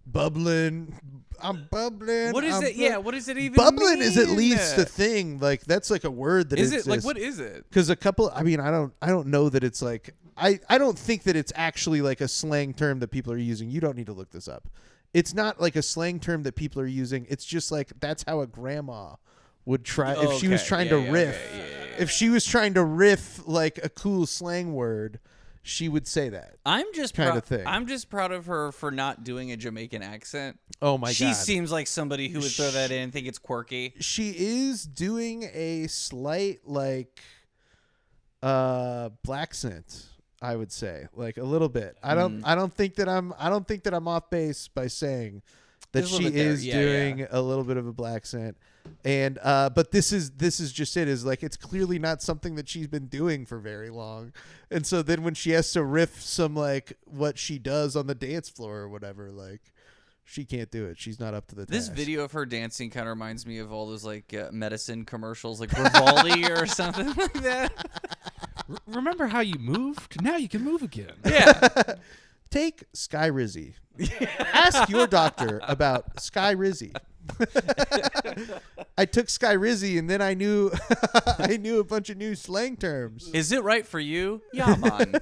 Bubbling. I'm bubbling. What is it? Yeah, what does it even bubbling mean? is at least a thing. Like that's like a word that is exists. it like what is it? Because I don't know that it's like I don't think that it's actually like a slang term that people are using. You don't need to look this up. It's not like a slang term that people are using. It's just like that's how a grandma would try if she was trying to riff. If she was trying to riff like a cool slang word, she would say that. I'm just kind of thing. I'm just proud of her for not doing a Jamaican accent. Oh my god. She seems like somebody who would throw that in, think it's quirky. She is doing a slight like black scent, I would say. Like a little bit. I don't think that I'm off base by saying that she is doing a little bit of a black scent. And but this is just it, is like it's clearly not something that she's been doing for very long. And so then when she has to riff some like what she does on the dance floor or whatever, like she can't do it. She's not up to the This task. video of her dancing kind of reminds me of all those like medicine commercials, like Vivaldi or something like that. Remember how you moved? Now you can move again. Yeah. Take Sky Rizzy. Ask your doctor about Sky Rizzy. I took Sky Rizzy and then I knew a bunch of new slang terms. Is it right for you? Yeah, man.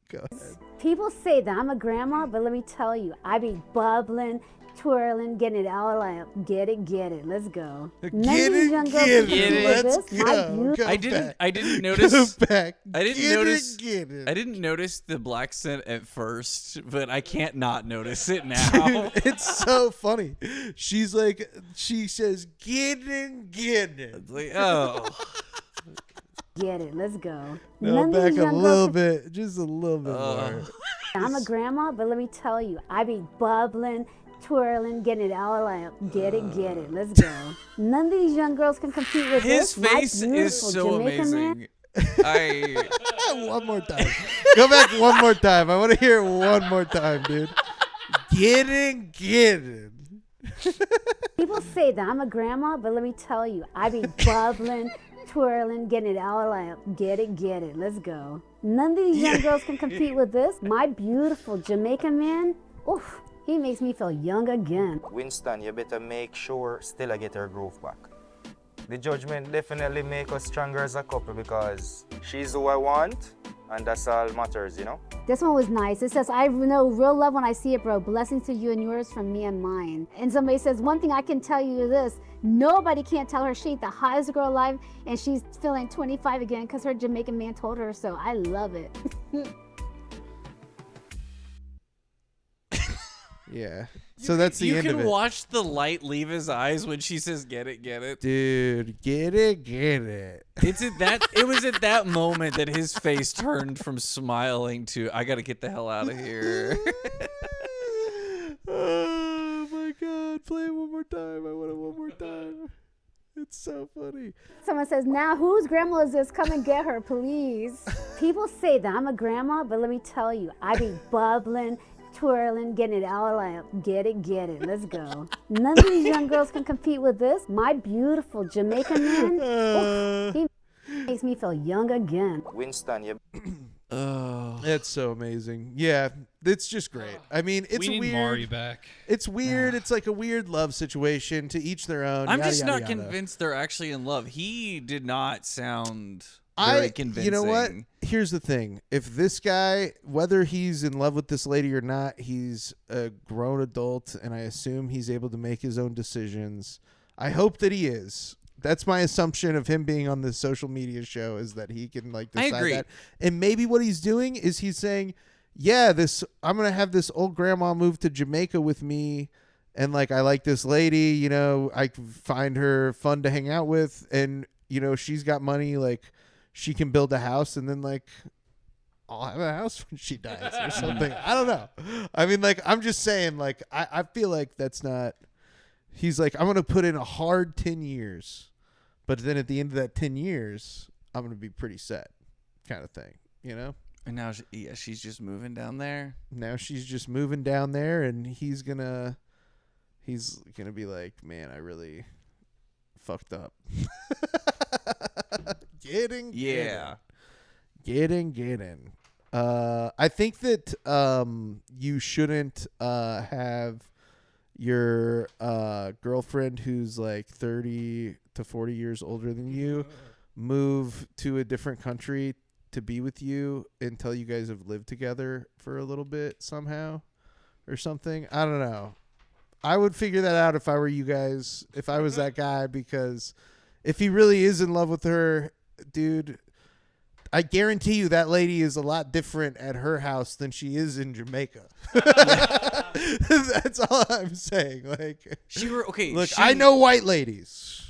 Go ahead. People say that I'm a grandma, but let me tell you, I be bubbling, twirling, getting it all out. Get it, let's go. Get it, let's go. I didn't notice. Go back. I didn't Get notice. Get it. I didn't notice the black scent at first, but I can't not notice it now. It's so funny. She's like, she says, get it. It's like, oh. Get it, let's go. No, back a little bit, just a little bit more. I'm a grandma, but let me tell you, I be bubbling, twirling, getting it all out. Get it, let's go. None of these young girls can compete with His this. face is so Jamaican amazing. One more time. Go back one more time. I want to hear it one more time, dude. Get it. People say that I'm a grandma, but let me tell you, I be bubbling, twirling, getting it all out. Get it, let's go. None of these young girls can compete with this. My beautiful Jamaican man, oof, he makes me feel young again. Winston, you better make sure Stella get her groove back. The judgment definitely make us stronger as a couple because she's who I want, and that's all matters, you know? This one was nice. It says, I know real love when I see it, bro. Blessings to you and yours from me and mine. And somebody says, one thing I can tell you is this. Nobody can't tell her she ain't the hottest girl alive and she's feeling 25 again because her Jamaican man told her so. I love it. Yeah. So that's the end of it. You can watch the light leave his eyes when she says, get it. Dude, get it. It's at that. It was at that moment that his face turned from smiling to, I got to get the hell out of here. Oh, my God. Play it one more time. I want it one more time. It's so funny. Someone says, now whose grandma is this? Come and get her, please. People say that I'm a grandma, but let me tell you, I be bubbling, twirling, getting it all out. Get it, let's go. None of these young girls can compete with this. My beautiful Jamaican man, oof, he makes me feel young again. Winston, you... Oh, that's so amazing. Yeah, it's just great. I mean, it's we need weird. Mari back. It's weird. It's like a weird love situation. To each their own. I'm yada, just yada, not yada. convinced they're actually in love. He did not sound very convincing. You know what? Here's the thing. If this guy, whether he's in love with this lady or not, he's a grown adult, and I assume he's able to make his own decisions. I hope that he is. That's my assumption of him being on this social media show, is that he can like decide I agree. that. And maybe what he's doing is he's saying, yeah, I'm going to have this old grandma move to Jamaica with me. And like, I like this lady, you know, I find her fun to hang out with. And, you know, she's got money, like she can build a house. And then like, I'll have a house when she dies or something. I don't know. I mean, like, I'm just saying, like, I feel like that's not. He's like, I'm gonna put in a hard 10 years, but then at the end of that 10 years, I'm gonna be pretty set, kind of thing, you know. And now, she's just moving down there. Now she's just moving down there, and he's gonna be like, man, I really fucked up. Getting. I think that you shouldn't have your girlfriend who's like 30 to 40 years older than you move to a different country to be with you until you guys have lived together for a little bit somehow or something. I don't know. I would figure that out if I were you guys, if I was that guy, because if he really is in love with her, dude, I guarantee you that lady is a lot different at her house than she is in Jamaica. That's all I'm saying. Like, I know white ladies.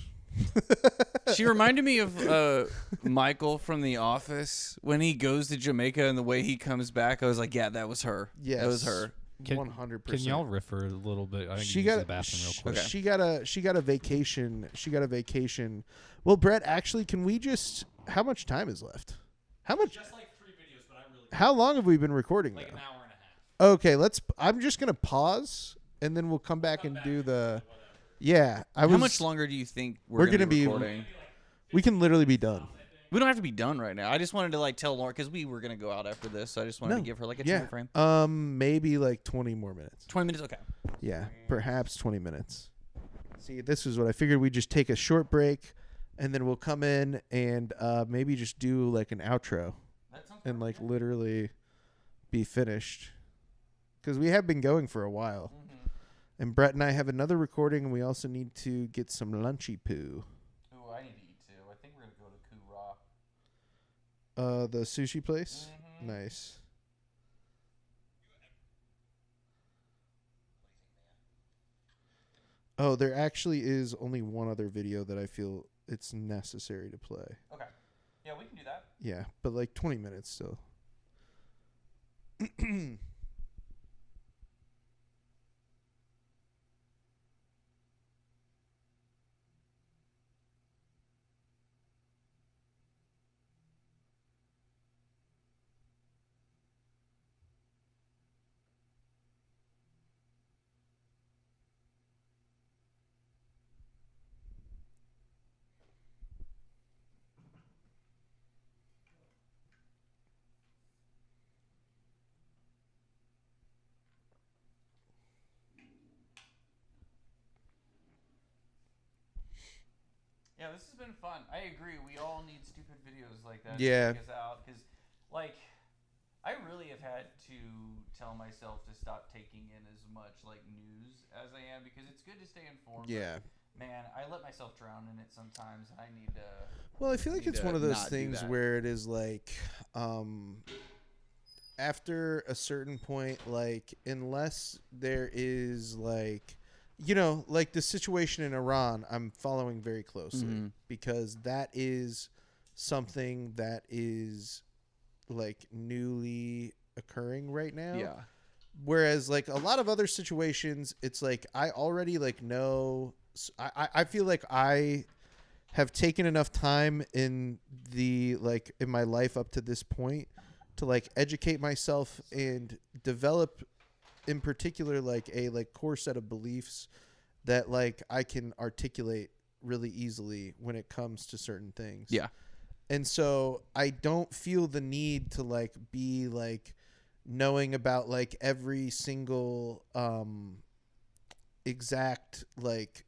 She reminded me of Michael from The Office when he goes to Jamaica and the way he comes back. I was like, yeah, that was her. Yes. That was her. 100%. Can y'all riff her a little bit? I She can use got the bathroom real quick. She got a vacation. She got a vacation. Well, Brett, actually, can we just? How much time is left? How much? Just like 3 videos, but I really. How long have we been recording? Like now? an hour and a half. Okay, I'm just gonna pause and then we'll come back and do the. Yeah, How much longer do you think we're gonna be recording? We can literally be done. We don't have to be done right now. I just wanted to like tell Lauren because we were gonna go out after this. So I just wanted to give her like a time frame. Maybe like 20 more minutes. 20 minutes, okay. Yeah, perhaps 20 minutes. See, this is what I figured. We'd just take a short break, and then we'll come in and maybe just do like an outro, and like literally be finished, because we have been going for a while. And Brett and I have another recording, and we also need to get some lunchy poo. Oh, I need to eat too. I think we're gonna go to Koo Raw. The sushi place? Nice. Oh, there actually is only one other video that I feel it's necessary to play. Okay. Yeah, we can do that. Yeah, but like 20 minutes still. Yeah, this has been fun. I agree. We all need stupid videos like that Yeah. to take us out. Because, like, I really have had to tell myself to stop taking in as much, like, news as I am. Because it's good to stay informed. Yeah. But, man, I let myself drown in it sometimes. I need to... Well, I feel like it's one of those things where it is, like, after a certain point, like, unless there is, like... You know, like the situation in Iran, I'm following very closely because that is something that is like newly occurring right now. Yeah. Whereas like a lot of other situations, it's like I already like know. I feel like I have taken enough time in the like in my life up to this point to like educate myself and develop in particular like a like core set of beliefs that like I can articulate really easily when it comes to certain things. Yeah. And so I don't feel the need to like be like knowing about like every single exact like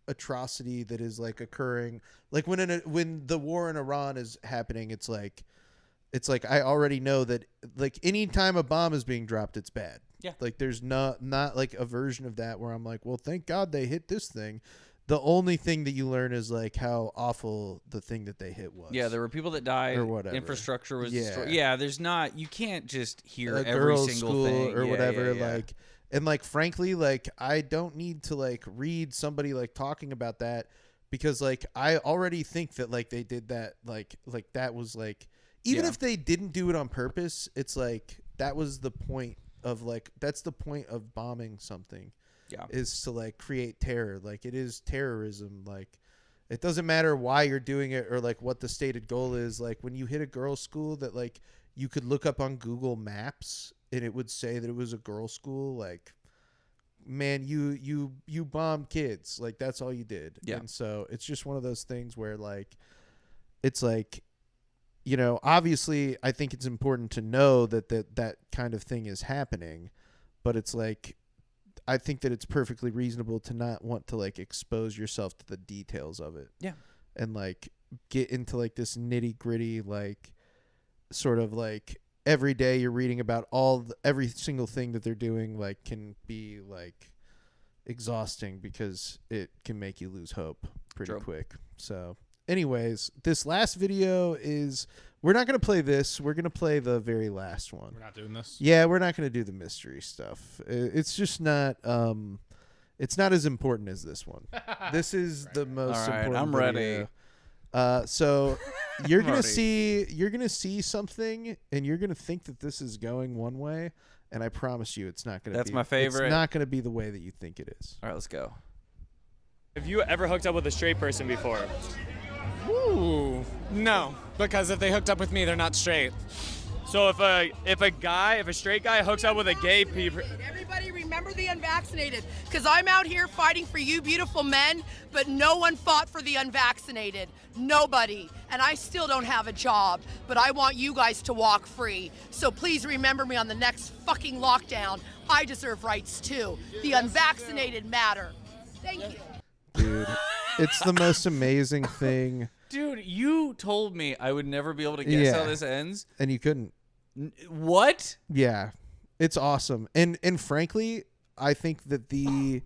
atrocity that is like occurring. Like when the war in Iran is happening, it's like I already know that like anytime a bomb is being dropped, it's bad. Yeah. Like there's not like a version of that where I'm like, well, thank God they hit this thing. The only thing that you learn is like how awful the thing that they hit was. Yeah, there were people that died. Or whatever. Infrastructure was Yeah. destroyed. Yeah, there's not. You can't just hear A every girls' single school thing or Yeah, whatever. yeah, yeah. Like, and like frankly, like I don't need to like read somebody like talking about that because like I already think that like they did that like that was like even if they didn't do it on purpose, it's like that was the point of like that's the point of bombing something. Yeah, is to like create terror. Like it is terrorism. Like it doesn't matter why you're doing it or like what the stated goal is. Like when you hit a girls' school that like you could look up on Google Maps and it would say that it was a girls' school. Like, man, you bombed kids. Like that's all you did. Yeah. And so it's just one of those things where like it's like, you know, obviously I think it's important to know that kind of thing is happening, but it's like I think that it's perfectly reasonable to not want to like expose yourself to the details of it. Yeah. And like get into like this nitty gritty, like sort of like every day you're reading about every single thing that they're doing, like can be like exhausting because it can make you lose hope pretty quick. So anyways, this last video is, we're not going to play this. We're going to play the very last one. We're not doing this? Yeah, we're not going to do the mystery stuff. It's just not, it's not as important as this one. This is the most important I'm video. ready. So you're going to see something and you're going to think that this is going one way. And I promise you, it's not going to be. That's my favorite. It's not going to be the way that you think it is. All right, let's go. Have you ever hooked up with a straight person before? Ooh, no, because if they hooked up with me, they're not straight. So if a straight guy hooks up with a gay people. Everybody remember the unvaccinated, because I'm out here fighting for you beautiful men, but no one fought for the unvaccinated. Nobody. And I still don't have a job, but I want you guys to walk free. So please remember me on the next fucking lockdown. I deserve rights too. The unvaccinated matter. Thank you. Dude, it's the most amazing thing. Dude, you told me I would never be able to guess how this ends. And you couldn't. What? Yeah. It's awesome. And frankly, I think that the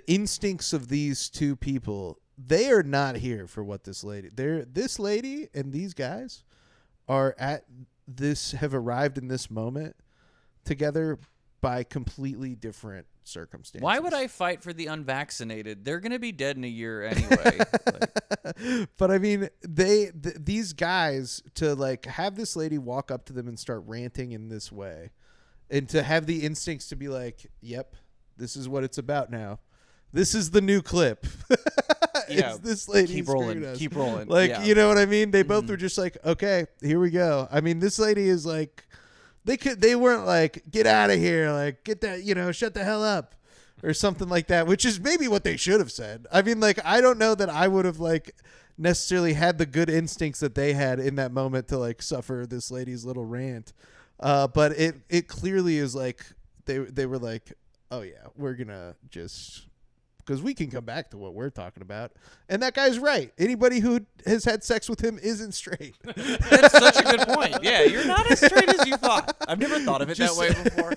instincts of these two people, they are not here for what this lady and these guys have arrived in this moment together by completely different circumstances. Why would I fight for the unvaccinated? They're going to be dead in a year anyway. But I mean, these guys, to like have this lady walk up to them and start ranting in this way, and to have the instincts to be like, yep, this is what it's about now. This is the new clip. Yeah, this lady keep rolling. Like, you know what I mean? They both were just like, okay, here we go. I mean, this lady is like, they weren't like, get out of here, like get that, shut the hell up or something like that, which is maybe what they should have said. I mean, like, I don't know that I would have like necessarily had the good instincts that they had in that moment to like suffer this lady's little rant. But it clearly is like they were like, oh yeah, we're gonna just, because we can come back to what we're talking about. And that guy's right. Anybody who has had sex with him isn't straight. That's such a good point. Yeah, you're not as straight as you thought. I've never thought of it that way before.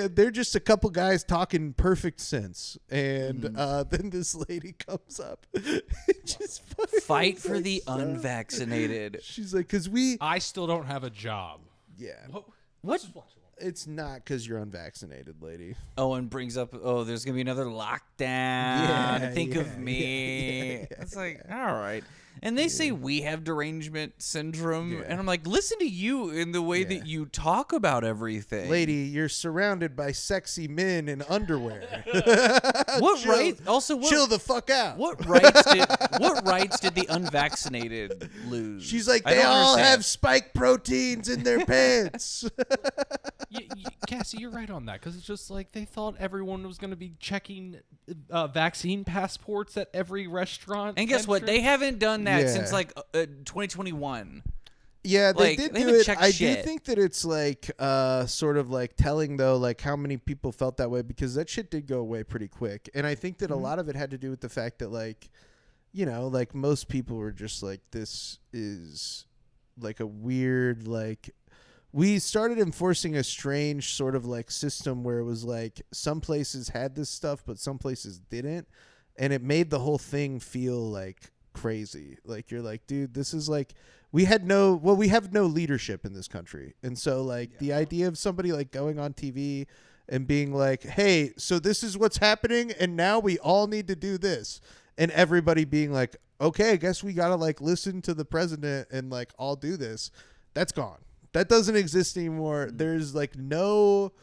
They're just a couple guys talking perfect sense. And then this lady comes up. Just fight for the unvaccinated. She's like, I still don't have a job. Yeah. What? It's not because you're unvaccinated, lady. Oh, and brings up, there's going to be another lockdown. Think of me. Yeah. It's like, all right. And they say we have derangement syndrome. And I'm like, listen to you in the way that you talk about everything. Lady, you're surrounded by sexy men in underwear. What right? Also, chill the fuck out. What rights did the unvaccinated lose? She's like, they all have spike proteins in their pants. Cassie, you're right on that, because it's just like they thought everyone was going to be checking vaccine passports at every restaurant. And guess what? They haven't done that since like 2021. Yeah, they did do it. I do think that it's like sort of like telling though, like how many people felt that way, because that shit did go away pretty quick. And I think that a lot of it had to do with the fact that like, like most people were just like, this is like a weird, like, we started enforcing a strange sort of like system where it was like some places had this stuff, but some places didn't. And it made the whole thing feel like crazy. Like, you're like, dude, this is like, we have no leadership in this country. And so like the idea of somebody like going on TV and being like, hey, so this is what's happening, and now we all need to do this. And everybody being like, okay, I guess we gotta like listen to the president and like all do this. That's gone. That doesn't exist anymore. There's like no.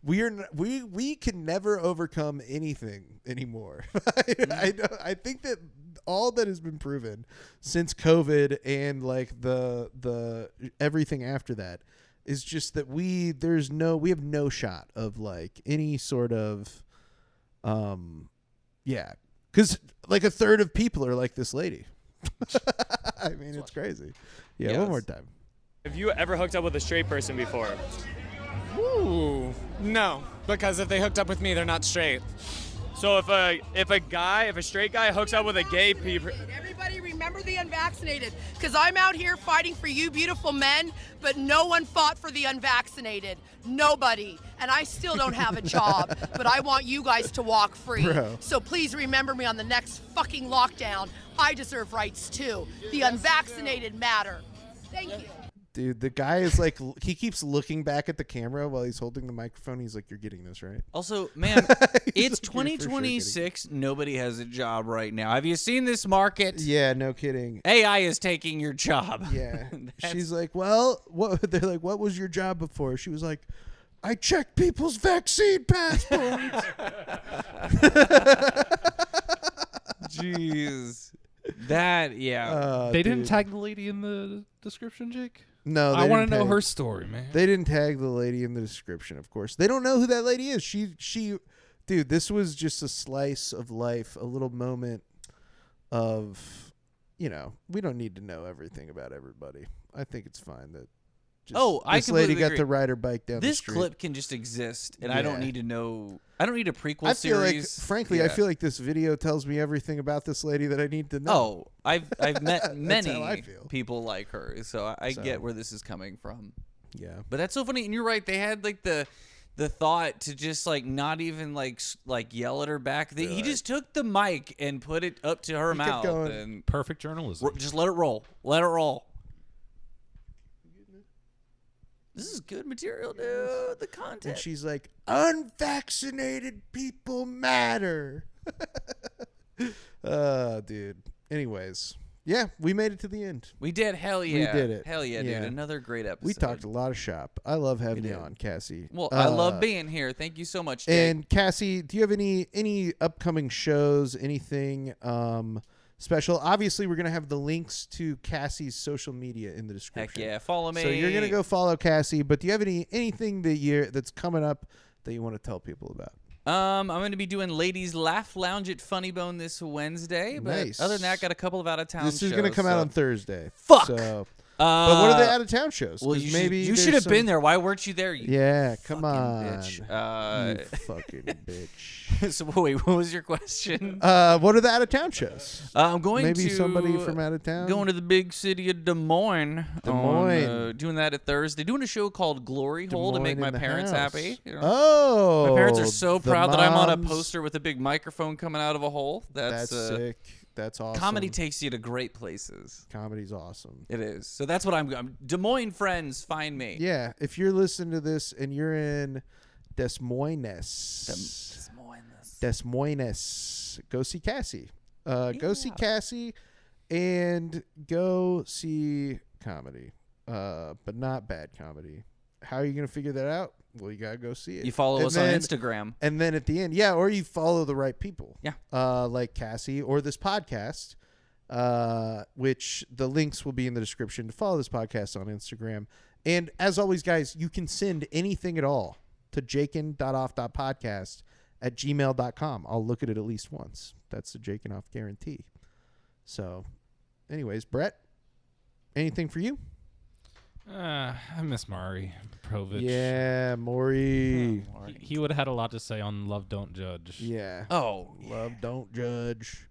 We can never overcome anything anymore. I think that all that has been proven since COVID and like the everything after that is just that we have no shot of like any sort of because like a third of people are like this lady. I mean, it's crazy. Yeah, Yes. one more time. Have you ever hooked up with a straight person before? Ooh, no, because if they hooked up with me, they're not straight. So if a straight guy hooks up with a gay people. Everybody remember the unvaccinated, because I'm out here fighting for you beautiful men, but no one fought for the unvaccinated. Nobody. And I still don't have a job, but I want you guys to walk free. Bro. So please remember me on the next fucking lockdown. I deserve rights too. The unvaccinated matter. Thank you. Dude, the guy is like, he keeps looking back at the camera while he's holding the microphone. He's like, you're getting this, right? Also, man, it's like, "You're for sure 2026. Nobody has a job right now. Have you seen this market? Yeah, no kidding. AI is taking your job. Yeah. She's like, well, what? They're like, what was your job before? She was like, I checked people's vaccine passports. Jeez. That, yeah. They didn't tag the lady in the description, Jake? No, I want to know tag- her story, man. They didn't tag the lady in the description, of course. They don't know who that lady is. She, dude, this was just a slice of life, a little moment of, we don't need to know everything about everybody. I think it's fine that just I this lady completely got agree. to ride her bike down the This street. clip can just exist, and I don't Yeah. need to know. I don't need a prequel I feel like, series. frankly, I feel like this video tells me everything about this lady that I need to know. Oh, I've met That's many how I feel. people like her, so I get where this is coming from. Yeah, but that's so funny, and you're right. They had like the thought to just like not even like yell at her back. He just took the mic and put it up to her He kept mouth, going. and perfect journalism. Just let it roll. Let it roll. This is good material, dude. The content. And she's like, unvaccinated people matter. Dude. Anyways. Yeah, we made it to the end. We did. Hell yeah. We did it. Hell yeah, dude. Another great episode. We talked a lot of shop. I love having you on, Cassie. Well, I love being here. Thank you so much, Jake. And Cassie, do you have any upcoming shows, anything special? Obviously, we're going to have the links to Cassie's social media in the description. Heck yeah, follow me. So you're going to go follow Cassie, but do you have anything that's coming up that you want to tell people about? I'm going to be doing Ladies Laugh Lounge at Funny Bone this Wednesday. But Nice. other than that, got a couple of out-of-town shows. This is going to come out on Thursday. Fuck! So, but what are the out-of-town shows? Well, 'Cause maybe you there's should have some- been there. Why weren't you there? You Yeah, come fucking on. bitch. You fucking bitch. So wait, what was your question? What are the out-of-town shows? I'm going maybe to somebody from out of town. Going to the big city of Des Moines. Des Moines. Doing that at Thursday. Doing a show called Glory Hole to make Moines my in the parents house. happy. You know? Oh, My parents are so the proud that I'm on a moms. poster with a big microphone coming out of a hole. That's sick. That's awesome. Comedy takes you to great places. Comedy's awesome. It is. So that's what I'm Des Moines friends, find me. Yeah, if you're listening to this and you're in Des Moines, go see Cassie. Go see Cassie and go see comedy, but not bad comedy. How are you going to figure that out? Well, you got to go see it. You follow us on Instagram. And then at the end, or you follow the right people. Yeah. Like Cassie or this podcast, which the links will be in the description to follow this podcast on Instagram. And as always, guys, you can send anything at all to jakin.off.podcast@gmail.com. I'll look at it at least once. That's the Jakin Off guarantee. So, anyways, Brett, anything for you? I miss Mari Provich. Yeah, Maury. He would have had a lot to say on Love Don't Judge. Yeah. Oh, Love Don't Judge.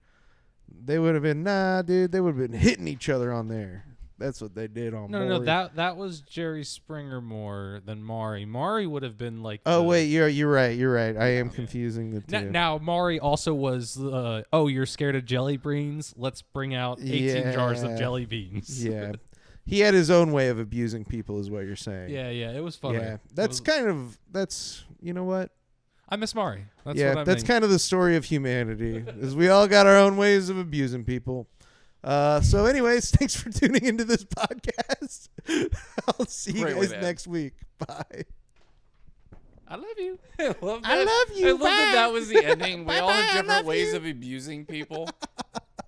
They would have been, dude. They would have been hitting each other on there. That's what they did on No, Maury. that was Jerry Springer more than Mari. Mari would have been like. Oh wait, you're right. I am confusing the two. Now Mari also was. You're scared of jelly beans? Let's bring out 18 jars of jelly beans. Yeah. He had his own way of abusing people, is what you're saying. Yeah, it was funny. Yeah, that's you know what? I miss Mari. That's that's kind of the story of humanity. Is we all got our own ways of abusing people. So anyways, thanks for tuning into this podcast. I'll see you Great guys way, man. next week. Bye. I love you. I love I love you. I love Bye. that was the ending. We all have Bye-bye. I different love ways you. of abusing people.